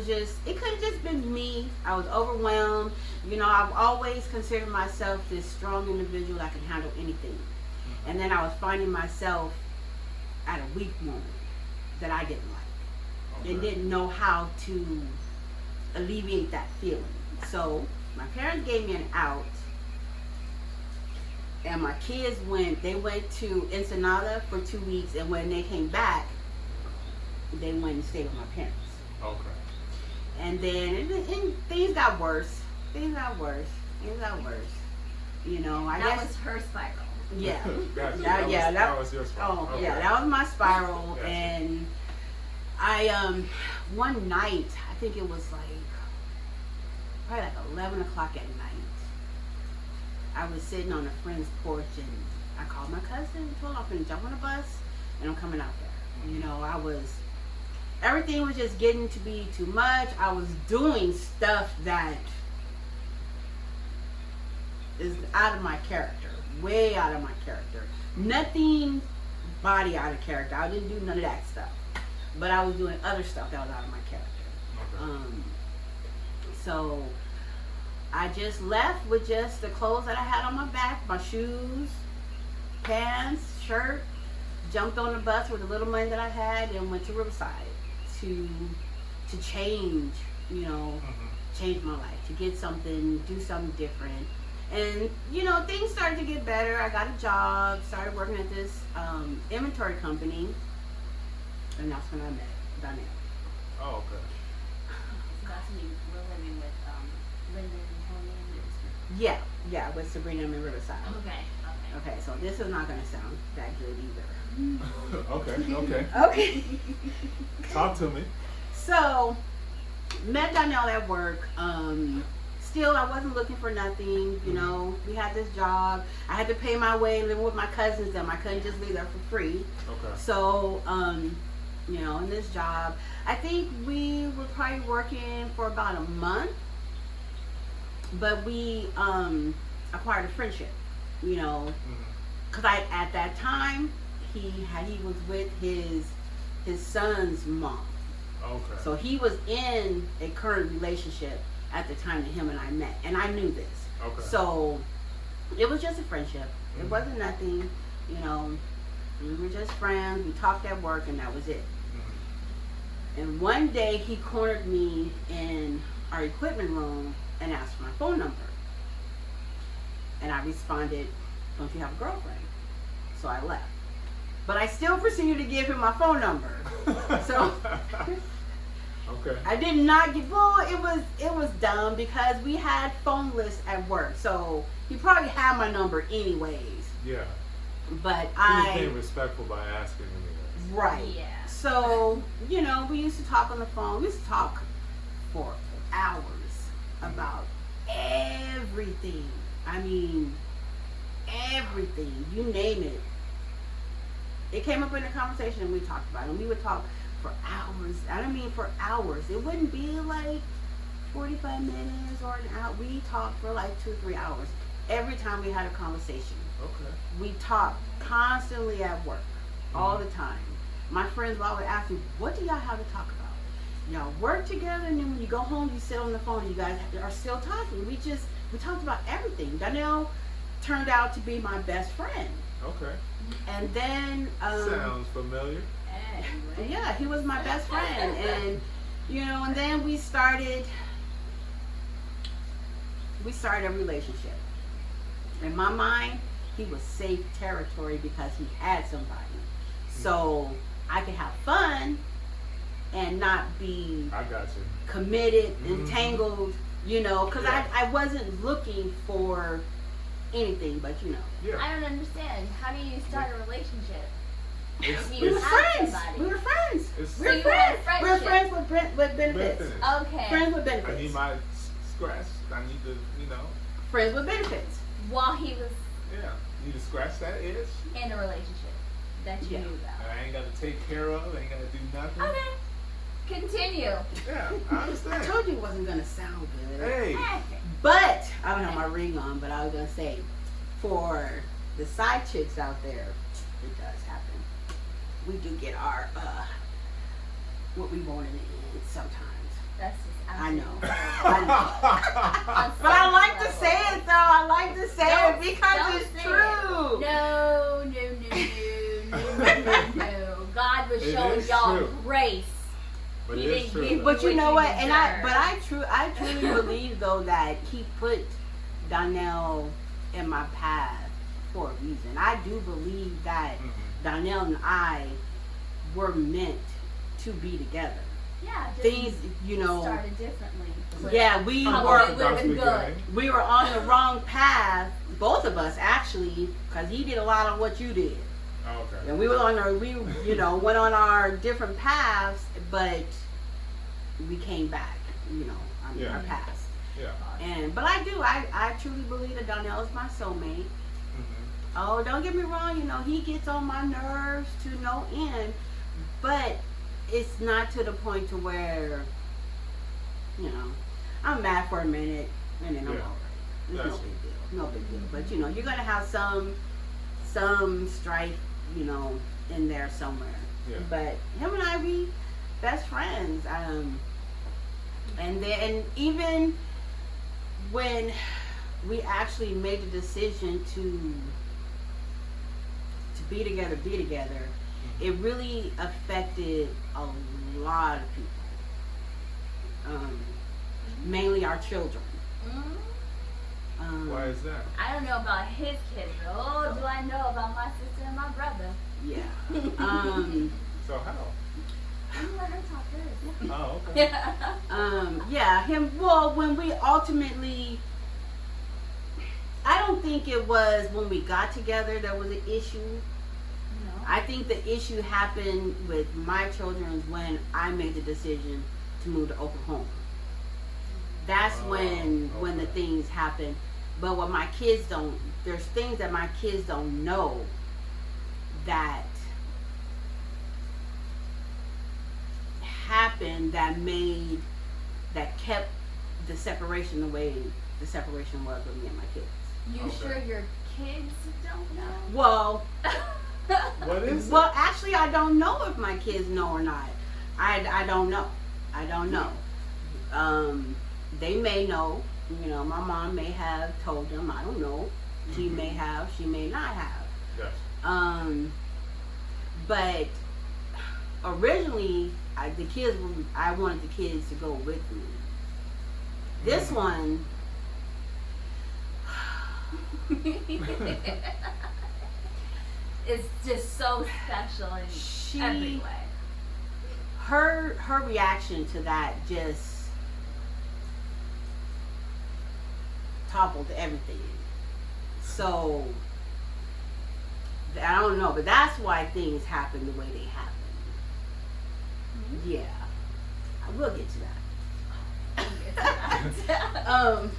just, it could have just been me. I was overwhelmed. You know, I've always considered myself this strong individual that can handle anything. And then I was finding myself at a weak moment that I didn't like. Okay. And didn't know how to alleviate that feeling. So my parents gave me an out. And my kids went to Ensenada for 2 weeks, and when they came back, they went and stayed with my parents. Okay. And then and things got worse. You know, I That guess was her spiral. Yeah. Gotcha. That was your spiral. Oh, Okay. yeah, that was my spiral. Gotcha. And I, one night, I think it was like, probably like 11 o'clock at night, I was sitting on a friend's porch and I called my cousin and told him I'm going to jump on a bus and I'm coming out there. You know, everything was just getting to be too much. I was doing stuff that is out of my character, way out of my character. Nothing body out of character. I didn't do none of that stuff. But I was doing other stuff that was out of my character. Okay. So I just left with just the clothes that I had on my back, my shoes, pants, shirt, jumped on the bus with the little money that I had and went to Riverside to change, you know, change my life, to get something, do something different. And, you know, things started to get better. I got a job, started working at this inventory company, and that's when I met Donnell. Oh, okay. So that's when you were living with Lyndon and Tony. Yeah, with Sabrina in Riverside. Okay. Okay, so this is not going to sound that good either. Okay. Okay. Talk to me. So, met Donnell at work. Still, I wasn't looking for nothing. You know, we had this job. I had to pay my way, living with my cousins. Them, I couldn't just be there for free. Okay. So, you know, in this job, I think we were probably working for about a month, but we acquired a friendship. You know, because at that time he was with his son's mom. Okay. So he was in a current relationship at the time that him and I met, and I knew this. Okay. So it was just a friendship. It wasn't nothing, you know. We were just friends. We talked at work, and that was it. And one day he cornered me in our equipment room and asked for my phone number. And I responded, "Don't you have a girlfriend?" So I left. But I still proceeded to give him my phone number. So Okay. I did not give. Well, it was dumb because we had phone lists at work, so he probably had my number anyways. Yeah. But He was I being respectful by asking anyways. right. Yeah. So you know, we used to talk on the phone. We used to talk for hours about everything. I mean, everything. You name it. It came up in a conversation and we talked about it. And we would talk for hours. I don't mean for hours. It wouldn't be like 45 minutes or an hour. We talked for like 2 or 3 hours every time we had a conversation. Okay. We talked constantly at work, all the time. My friends would always ask me, "What do y'all have to talk about?" Y'all work together, and then when you go home, you sit on the phone. You guys are still talking. We talked about everything. Donnell turned out to be my best friend. Okay. And then Sounds familiar. Anyway. yeah, he was my best friend, and you know, and then we started a relationship. In my mind, he was safe territory because he had somebody, so I could have fun and not be I got you. committed, entangled, you know, because Yeah. I wasn't looking for anything, but you know. Yeah. I don't understand. How do you start a relationship? It's, We We were have friends. somebody. We were friends. It's- We So were you friends. had We were friendship. friends with benefits. benefits. Okay. Friends with I benefits. need my scratch. I need to, Friends with benefits. While he was yeah. Need to scratch that itch. in a relationship that you Yeah. knew about. And I ain't got to take care of. I ain't got to do nothing. Okay. Continue. Yeah, I I understand. told you it wasn't gonna sound good. Hey. But I don't have my ring on, but I was gonna say, for the side chicks out there, it does happen. We do get our what we want in the end sometimes. That's just I know. absolutely I know. On But I some like to level. say it though. I like to say Don't- it because don't it's say true. it. No. God was It showing is y'all true. grace. But He it is didn't true. give- though. But you What know you what? And I deserve. truly believe though that he put Donnell in my path for a reason. I do believe that Donnell and I were meant to be together. Yeah, just things, started differently. yeah, we Probably were would have been good. we were on the wrong path, both of us actually, because he did a lot of what you did. Okay. And we were on our, went on our different paths, but we came back, on Yeah. our paths. Yeah. But I truly believe that Donnell is my soulmate. Mm-hmm. Oh, don't get me wrong, he gets on my nerves to no end, but it's not to the point to where, I'm mad for a minute and then I'm Yeah. over it. It's Gotcha. no big deal. No big deal. But you're gonna have some strife, in there somewhere. Yeah. But him and I, we best friends. And even when we actually made the decision to be together, it really affected a lot of people. Mainly our children. Mm-hmm. Why is that? I don't know about his kids, but oh, do I know about my sister and my brother? Yeah. So how? I'm gonna let her talk first. Oh, okay. Yeah, when we ultimately, I don't think it was when we got together that was an issue. No. I think the issue happened with my children when I made the decision to move to Oklahoma. That's when the okay. things happen. But what my kids there's things that my kids don't know that happened that kept the separation the way the separation was with me and my kids. You Okay. sure your kids don't know? Well, What is it? well, actually, I don't know if my kids know or not. I don't know. I don't know. They may know. My mom may have told them. I don't know. She Mhm. may have. She may not have. Gotcha. But originally, I wanted the kids to go with me. This one, It's just so special in every way. her reaction to that just toppled everything. So I don't know, but that's why things happen the way they happen. Mm-hmm. Yeah, I will get to that. That.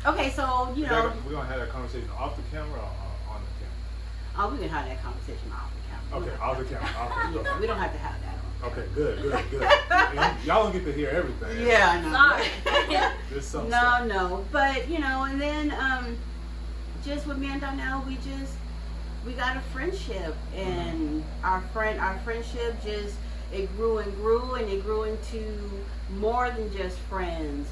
Okay, so We're gonna have that conversation off the camera or on the camera? we can have that conversation off the camera. Okay, off the camera. Off the Yeah, we don't have to have that on. Okay, good. Y'all don't get to hear everything. Yeah, I know. Sorry. There's some No, stuff. no, but and then just with me and Donnell, we got a friendship, and our friendship just it grew and grew, and it grew into more than just friends.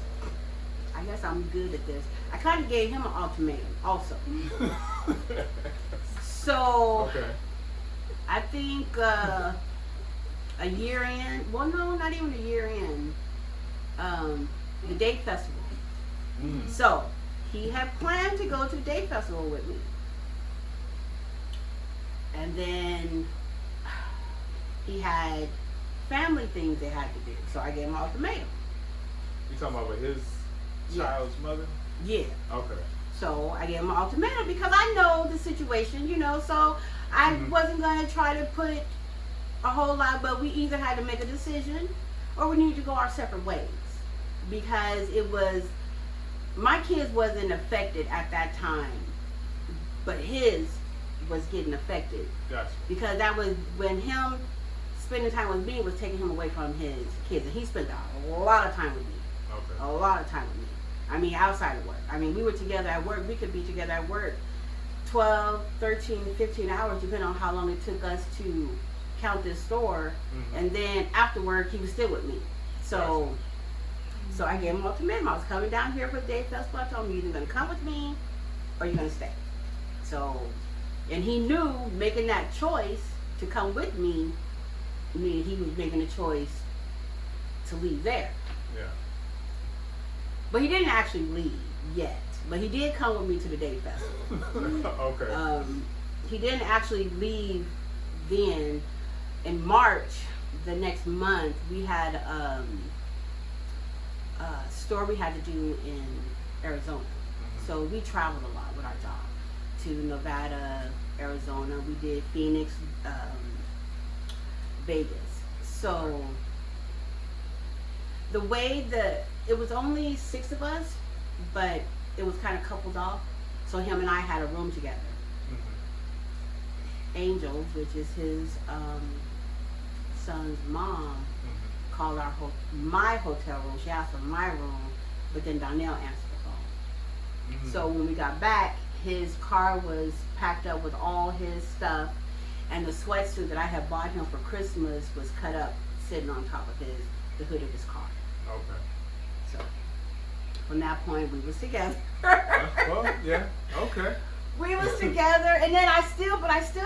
I guess I'm good at this. I kind of gave him an ultimatum, also. So Okay. I think a year in. Well, no, not even a year in. The Day Festival. Mm. So he had planned to go to the Day Festival with me. And then he had family things they had to do. So I gave him an ultimatum. You talking about with his Yeah. child's mother? Yeah. Okay. So I gave him an ultimatum because I know the situation, so I Mhm. wasn't going to try to put a whole lot, but we either had to make a decision or we needed to go our separate ways. Because my kids wasn't affected at that time, but his was getting affected. Gotcha. Because that was when him spending time with me was taking him away from his kids. And he spent a lot of time with me. Okay. A lot of time with me. I mean, outside of work. I mean, we were together at work. We could be together at work 12, 13, 15 hours, depending on how long it took us to count this store. Mhm. And then after work, he was still with me. So I gave him an ultimatum. I was coming down here for the Day Festival. I told him, you're either going to come with me or you're going to stay. So, and he knew making that choice to come with me meaning he was making a choice to leave there. Yeah. But he didn't actually leave yet. But he did come with me to the Day Festival. Okay. He didn't actually leave then. In March, the next month we had a store we had to do in Arizona. Mhm. So we traveled a lot with our job to Nevada, Arizona. We did Phoenix, Vegas. So the way it was only 6 of us, but it was kind of coupled off. So him and I had a room together. Mhm. Angel, which is his son's mom, Mhm. called my hotel room. She asked for my room, but then Donnell answered the phone. Mhm. So when we got back, his car was packed up with all his stuff, and the sweatsuit that I had bought him for Christmas was cut up, sitting on top of the hood of his car. Okay. So from that point, we was together. Well, yeah. Okay. We was together, and then I still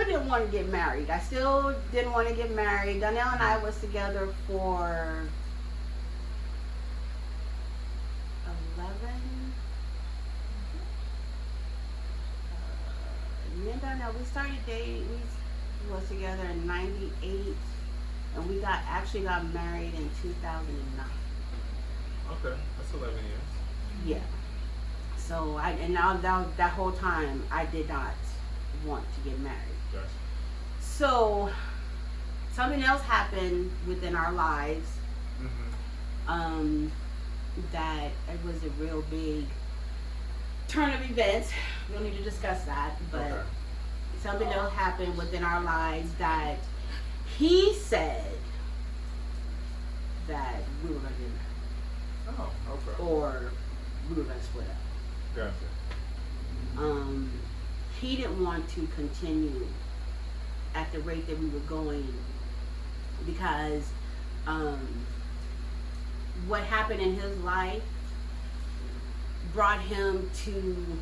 didn't want to get married. I still didn't want to get married. Donnell and I was together for 11. Me and Donnell, we started dating. We was together in '98, and we actually got married in 2009. Okay. That's 11 years. Yeah. So that whole time I did not want to get married. Gotcha. So something else happened within our lives. Mhm. That it was a real big turn of events. We don't need to discuss that, but Okay. something else happened within our lives that he said that we were going to get married Oh, okay. or we were going to split up. Gotcha. He didn't want to continue at the rate that we were going because what happened in his life brought him to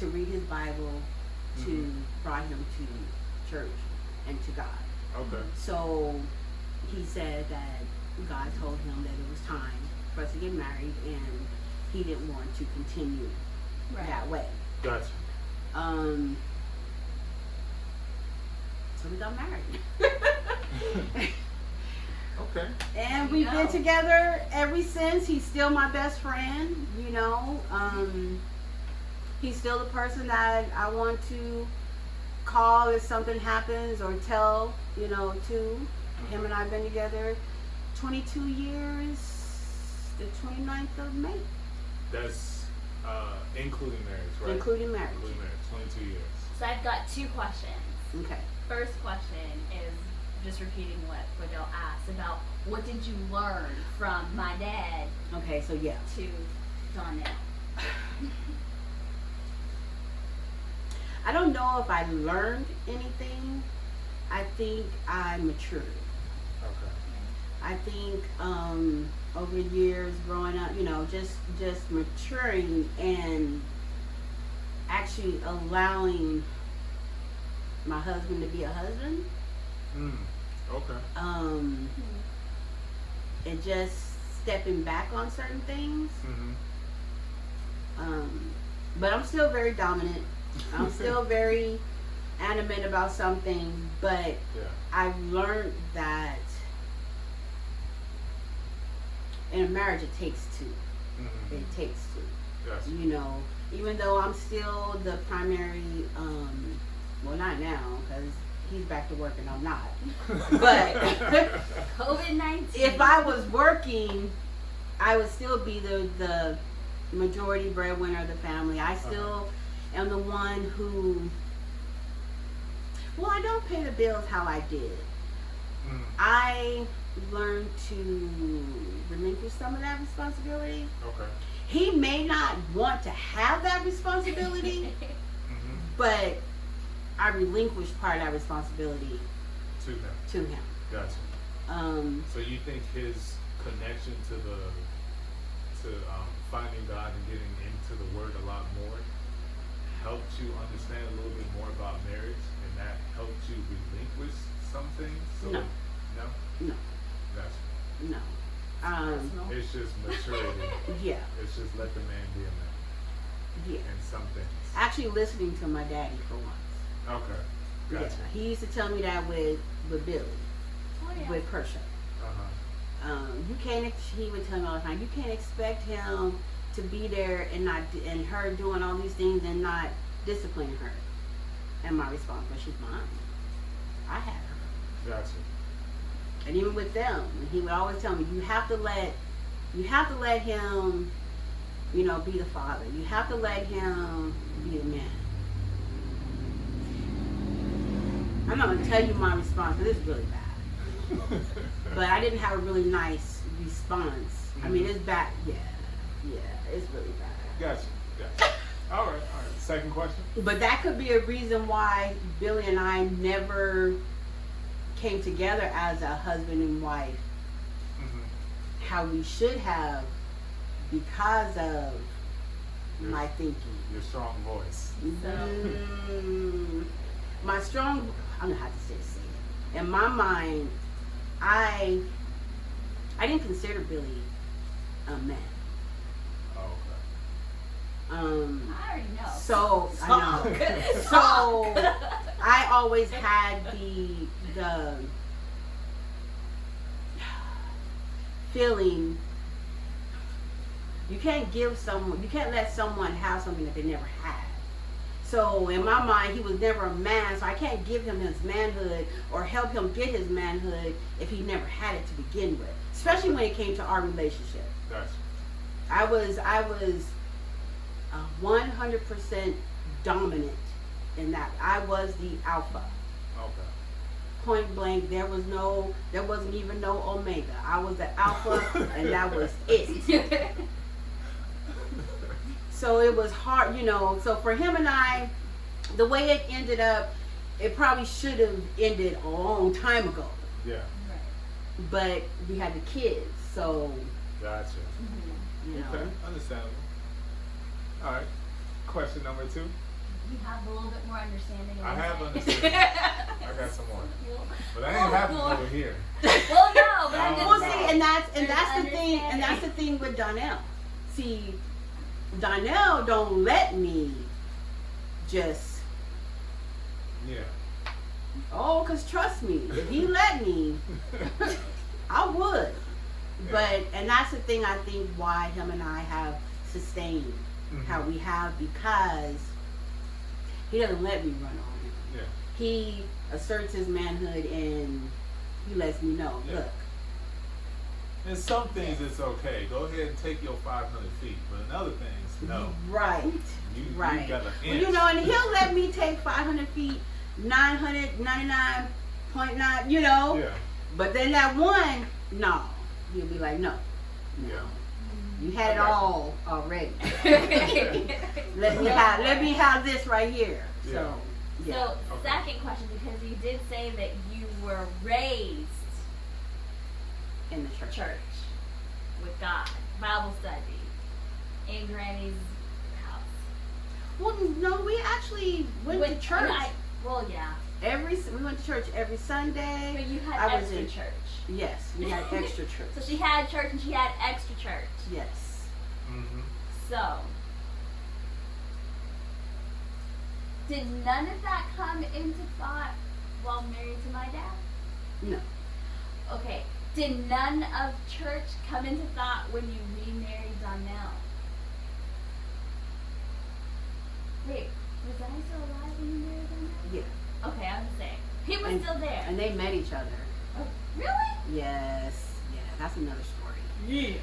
read his Bible, brought him to church and to God. Okay. So he said that God told him that it was time for us to get married, and he didn't want to continue that way. Gotcha. So we got married. Okay. And we've been together ever since. He's still my best friend, you know. He's still the person that I want to call if something happens or tell, you know, to. Him and I have been together 22 years, the 29th of May. That's including marriage, right? Including marriage. Including marriage. 22 years. So I've got 2 questions. Okay. First question is just repeating what Fidel asked about what did you learn from my dad Okay, so yeah. to Donnell? I don't know if I learned anything. I think I matured. Okay. I think over the years growing up, you know, just maturing and actually allowing my husband to be a husband. Okay. And just stepping back on certain things. But I'm still very dominant. I'm still very adamant about something, but Yeah. I've learned that in a marriage it takes two. It takes two. Gotcha. You know, even though I'm still the primary, well, not now because he's back to work and I'm not. But COVID-19. if I was working, I would still be the majority breadwinner of the family. I still am the one who, well, I don't pay the bills how I did. I learned to relinquish some of that responsibility. Okay. He may not want to have that responsibility, but I relinquished part of that responsibility To him. to him. Gotcha. So you think his connection to finding God and getting into the Word a lot more helped you understand a little bit more about marriage, and that helped you relinquish some things? So No. No? No. Gotcha. No. Personal. It's just maturity. Yeah. It's just let the man be a man Yeah. in some things. Actually listening to my daddy for once. Okay. Yeah. Gotcha. He used to tell me that with Billy. Well, yeah. with Kershaw. You can't. He would tell me all the time. You can't expect him to be there and her doing all these things and not disciplining her. And my response was, "She's mine. I had her." Gotcha. And even with them, he would always tell me, "You have to let him, be the father. You have to let him be the man." I'm not gonna tell you my response, but it's really bad. But I didn't have a really nice response. I mean, it's bad. Yeah, it's really bad. Gotcha. All right. Second question. But that could be a reason why Billy and I never came together as a husband and wife, how we should have, because of my thinking. Your strong voice. My strong, I don't know how to say it. In my mind, I didn't consider Billy a man. Oh, okay. I already know. So I know. So I always had the feeling you can't let someone have something that they never had. So in my mind, he was never a man, so I can't give him his manhood or help him get his manhood if he never had it to begin with. Especially when it came to our relationship. Gotcha. I was 100% dominant in that. I was the alpha. Okay. Point blank, there wasn't even no omega. I was the alpha, and that was it. So it was hard, So for him and I, the way it ended up, it probably should have ended a long time ago. Yeah. Right. But we had the kids, so. Gotcha. Okay, understandable. All right. Question number 2. You have a little bit more understanding. I have understanding. I got some more, but I ain't happy over here. Well, no, but I'm just Well, saying. see, and that's the thing with Donnell. See, Donnell don't let me just. Yeah. Oh, 'cause trust me, if he let me, I would. But and that's the thing I think why him and I have sustained how we have, because he doesn't let me run on him. Yeah. He asserts his manhood and he lets me know, look. In some things it's okay. Go ahead and take your 500 feet, but in other things, no. Right. You right. got an inch. Well, and he'll let me take 500 feet, 999.9, Yeah. But then that one, no. He'll be like, no. Yeah. You had it all already. Let me have this right here. Yeah. So, yeah. So, second question, because you did say that you were raised In the church. with God, Bible study, in Granny's house. Well, no, we actually went to church. We went to church every Sunday. But you had I was extra in church. Yes, we had extra church. So she had church and she had extra church. Yes. So, did none of that come into thought while married to my dad? No. Okay. Did none of church come into thought when you remarried Donnell? Wait, was I still alive when you married Donnell? Yeah. Okay, I was saying. He was still there. And they met each other. Oh, really? Yes. Yeah, that's another story. Yeah. Okay.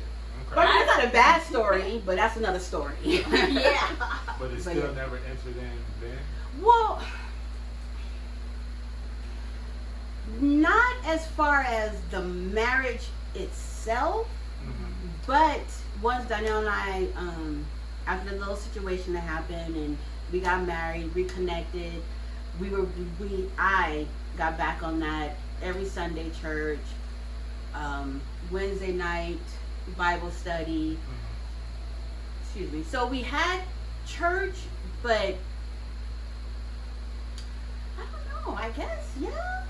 But it's not a bad story, but that's another story. Yeah. But it still never entered in then? Well, not as far as the marriage itself, but once Donnell and I, after the little situation that happened and we got married, reconnected, I got back on that every Sunday church, Wednesday night Bible study. Excuse me. So we had church, but I don't know. I guess, yeah.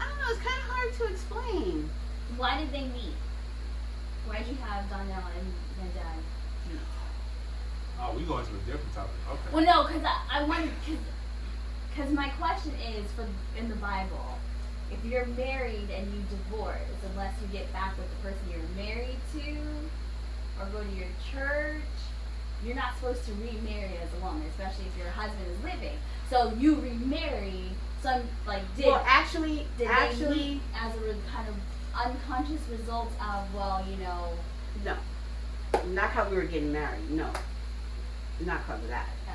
I don't know. It's kind of hard to explain. Why did they meet? Why did you have Donnell and Dad meet? Oh, we going to a different topic. Okay. Well, no, because I wanted, because my question is, in the Bible, if you're married and you divorce, unless you get back with the person you're married to or go to your church, you're not supposed to remarry as a woman, especially if your husband is living. So you remarry. Some like did Well, actually, they meet as a kind of unconscious result of no, not how we were getting married. No, not because of that. oh,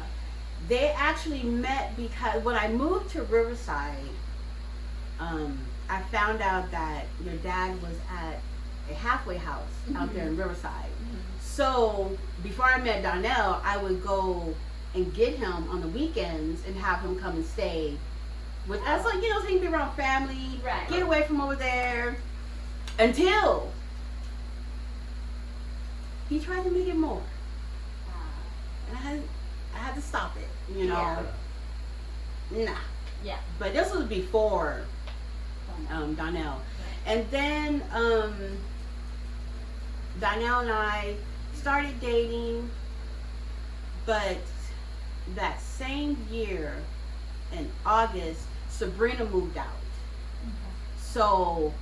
They actually met because when I moved to Riverside, I found out that your dad was at a halfway house out there in Riverside. So before I met Donnell, I would go and get him on the weekends and have him come and stay with us, like, so he can be around family, Right. get away from over there, until he tried to make it more. And I had to stop it, Yeah. Nah. yeah. But this was before Donnell. Right. And then Donnell and I started dating, but that same year in August, Sabrina moved out. So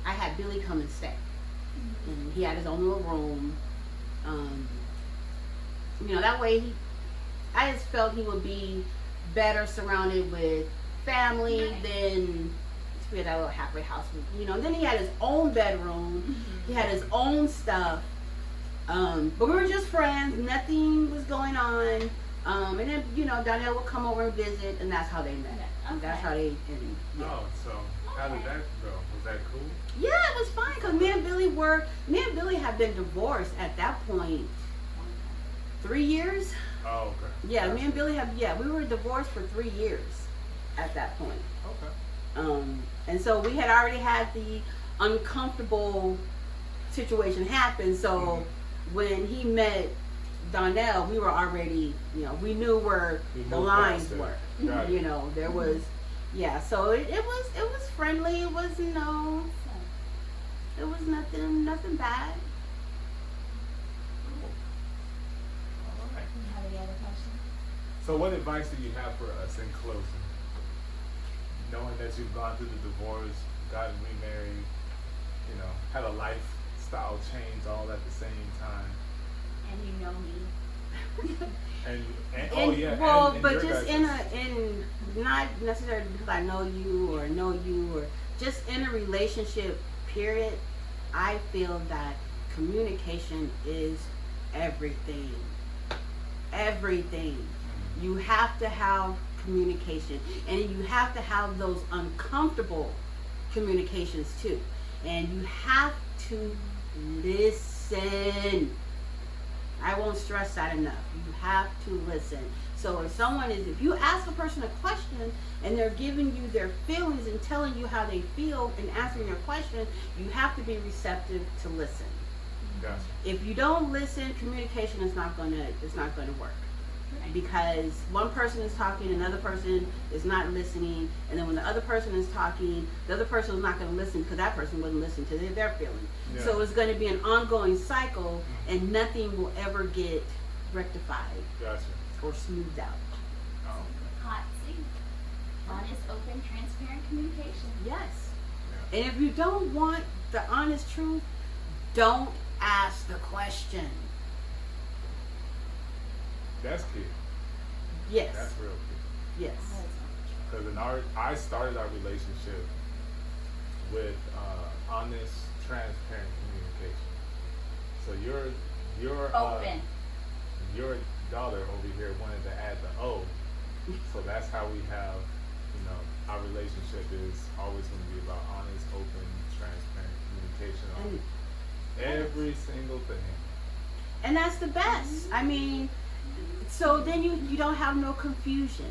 I had Billy come and stay. And he had his own little room. That way I just felt he would be better surrounded with family Right. than to be at that little halfway house. Then he had his own bedroom. He had his own stuff. But we were just friends. Nothing was going on. And then, Donnell would come over and visit, and that's how they met. Okay. That's how they, and yeah. Oh, so how did that go? Was that cool? Yeah, it was fine, because me and Billy had been divorced at that point 3 years. Oh, okay. Yeah, Gotcha. me and Billy we were divorced for 3 years at that point. Okay. And so we had already had the uncomfortable situation happen. So when he met Donnell, we were already, we knew where We the moved lines past it. were. Got it. There was, so it was friendly. It was, it was nothing bad. Cool. All right. You have any other questions? So what advice do you have for us in closing? Knowing that you've gone through the divorce, gotten remarried, had a lifestyle change all at the same time. And you know me. But your just guys' in not necessarily because I know you or just in a relationship period, I feel that communication is everything. Everything. You have to have communication, and you have to have those uncomfortable communications too, and you have to listen. I won't stress that enough. You have to listen. So if you ask a person a question and they're giving you their feelings and telling you how they feel and answering your question, you have to be receptive to listen. Gotcha. If you don't listen, communication is not gonna work. Because one person is talking, another person is not listening, and then when the other person is talking, the other person is not going to listen because that person wasn't listening to their feelings. Yeah. So it's going to be an ongoing cycle, and nothing will ever get rectified Gotcha. or smoothed out. Oh, okay. Hot seat. Honest, open, transparent communication. Yes. Yeah. And if you don't want the honest truth, don't ask the question. That's key. Yes. That's real key. Yes. Because I started our relationship with honest, transparent communication. So your Open. your daughter over here wanted to add the O, so that's how we have, our relationship is always going to be about honest, open, transparent communication on every single thing. And that's the best. I mean, so then you don't have no confusion.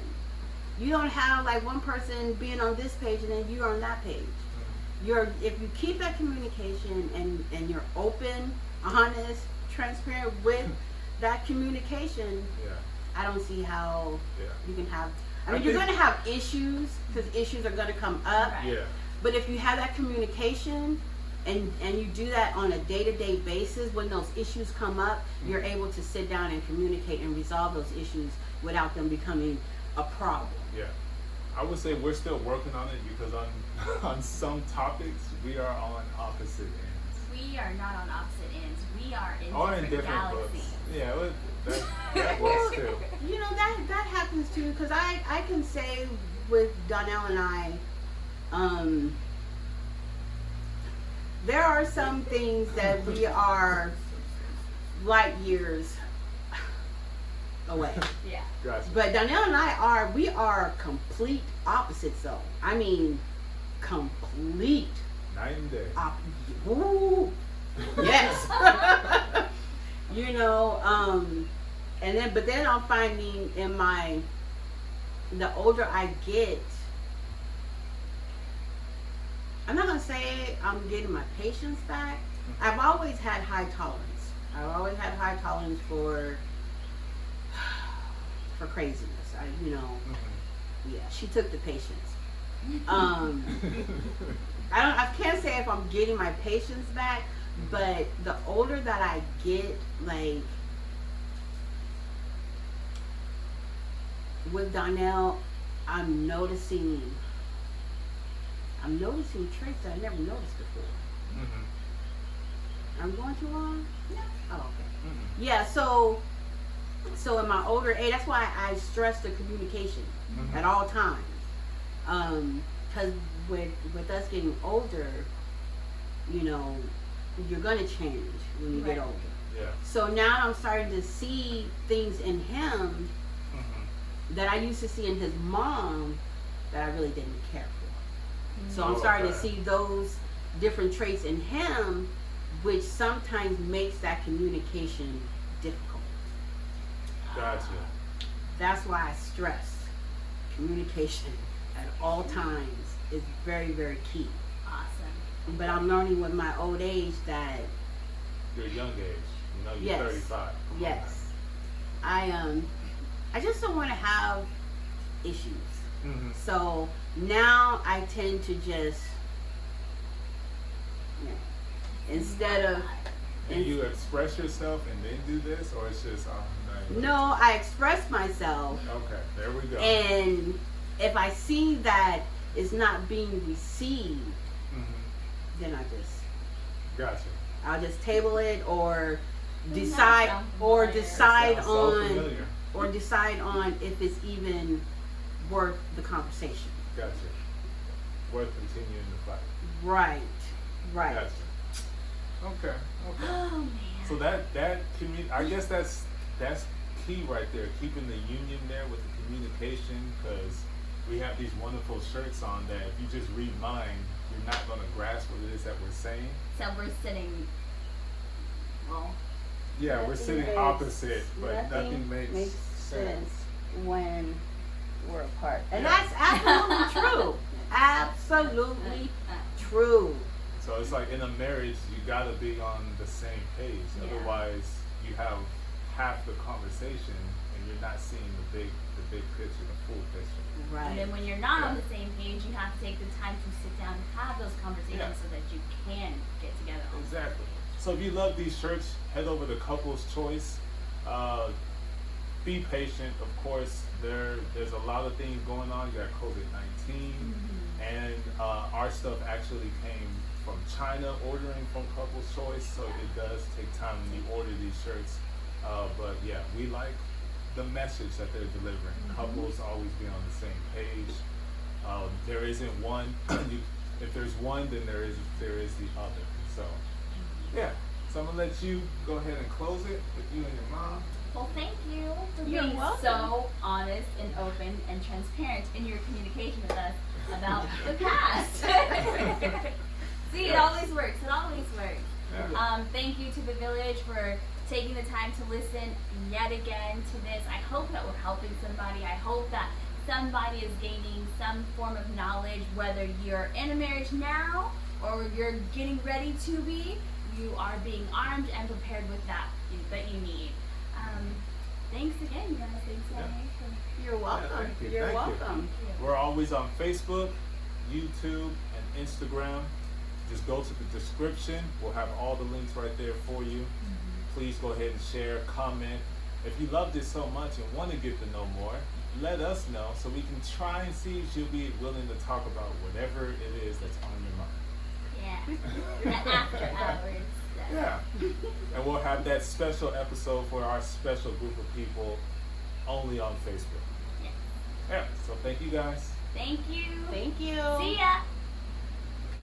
You don't have like one person being on this page and then you're on that page. If you keep that communication and you're open, honest, transparent with that communication, Yeah. I don't see how Yeah. you can have. I I mean, you're think- going to have issues because issues are going to come up. Right. Yeah. But if you have that communication and you do that on a day-to-day basis, when those issues come up, you're able to sit down and communicate and resolve those issues without them becoming a problem. Yeah. I would say we're still working on it because on some topics, we are on opposite ends. We are not on opposite ends. We are in Or different, in different galaxies. books. Yeah, well, that Well, works too. you know, that happens too, because I can say with Donnell and I, there are some things that we are light years away. Yeah. Gotcha. But Donnell and we are complete opposites though. I mean, complete Night and day. Ooh, yes. You know, but then I'm finding the older I get, I'm not gonna say I'm getting my patience back. I've always had high tolerance. I've always had high tolerance for craziness. Yeah, she took the patience. I can't say if I'm getting my patience back, but the older that I get, like with Donnell, I'm noticing traits that I never noticed before. Mm-hmm. I'm going too long? No. Oh, okay. Mm-hmm. Yeah, so in my older age, that's why I stress the communication Mhm. at all times. Because with us getting older, you know, you're gonna change when you get Right. older. Yeah. So now I'm starting to see things in him Mm-hmm. that I used to see in his mom that I really didn't care for. So I'm Oh, starting to okay. see those different traits in him, which sometimes makes that communication difficult. Gotcha. That's why I stress communication at all times is very, very key. Awesome. But I'm learning with my old age that Your young age. You know, you're Yes. 35. Come on yes, I just don't want to have issues. now. Mm-hmm. So now I tend to just, instead of, Do you express yourself and then do this, or it's just no, I express myself, Okay, there we go. and if I see that it's not being received, Mm-hmm. then Gotcha. I'll just table it or Doesn't that decide sound or familiar? decide Sounds so on familiar. or decide on if it's even worth the conversation. Gotcha. Worth continuing the fight. Right. Gotcha. Okay. Okay. Oh man. So that I guess that's key right there, keeping the union there with the communication, because we have these wonderful shirts on that if you just read mine, you're not going to grasp what it is that we're saying. So we're sitting. Well. Yeah, we're Nothing sitting makes- opposite, but nothing makes sense. when we're apart. And Yeah. that's absolutely true. Absolutely true. So it's like in a marriage, you got to be on the same page. Yeah. Otherwise, you have half the conversation and you're not seeing the big picture, the full picture. And then Right. when you're not on Yeah. the same page, you have to take the time to sit down and have those conversations Yeah. so that you can get together. on Exactly. So if you love these shirts, head over to Couples Choice. Be patient, of course. There's a lot of things going on. You got COVID-19, and our stuff actually came from China, ordering from Couples Choice. So it does take time when you order these shirts. But yeah, we like the message that they're delivering. Couples always be on the same page. There isn't one. If there's one, then there is the other. So yeah. So I'm gonna let you go ahead and close it with you and your mom. Well, thank you for You're being welcome. so honest and open and transparent in your communication with us about the past. See, it always works. It always works. Yeah. Thank you to the village for taking the time to listen yet again to this. I hope that we're helping somebody. I hope that somebody is gaining some form of knowledge, whether you're in a marriage now or you're getting ready to be. You are being armed and prepared with that you need. Thanks again, you guys. Thanks Yeah. again. You're welcome. thank you, You're thank you. welcome. We're always on Facebook, YouTube, and Instagram. Just go to the description. We'll have all the links right there for you. Please go ahead and share, comment. If you loved it so much and want to get to know more, let us know so we can try and see if you'll be willing to talk about whatever it is that's The after hours. Yeah. And we'll have that special episode for our special group of people only on Facebook. Yeah. Yeah. So thank you guys. Thank you. Thank you. See ya.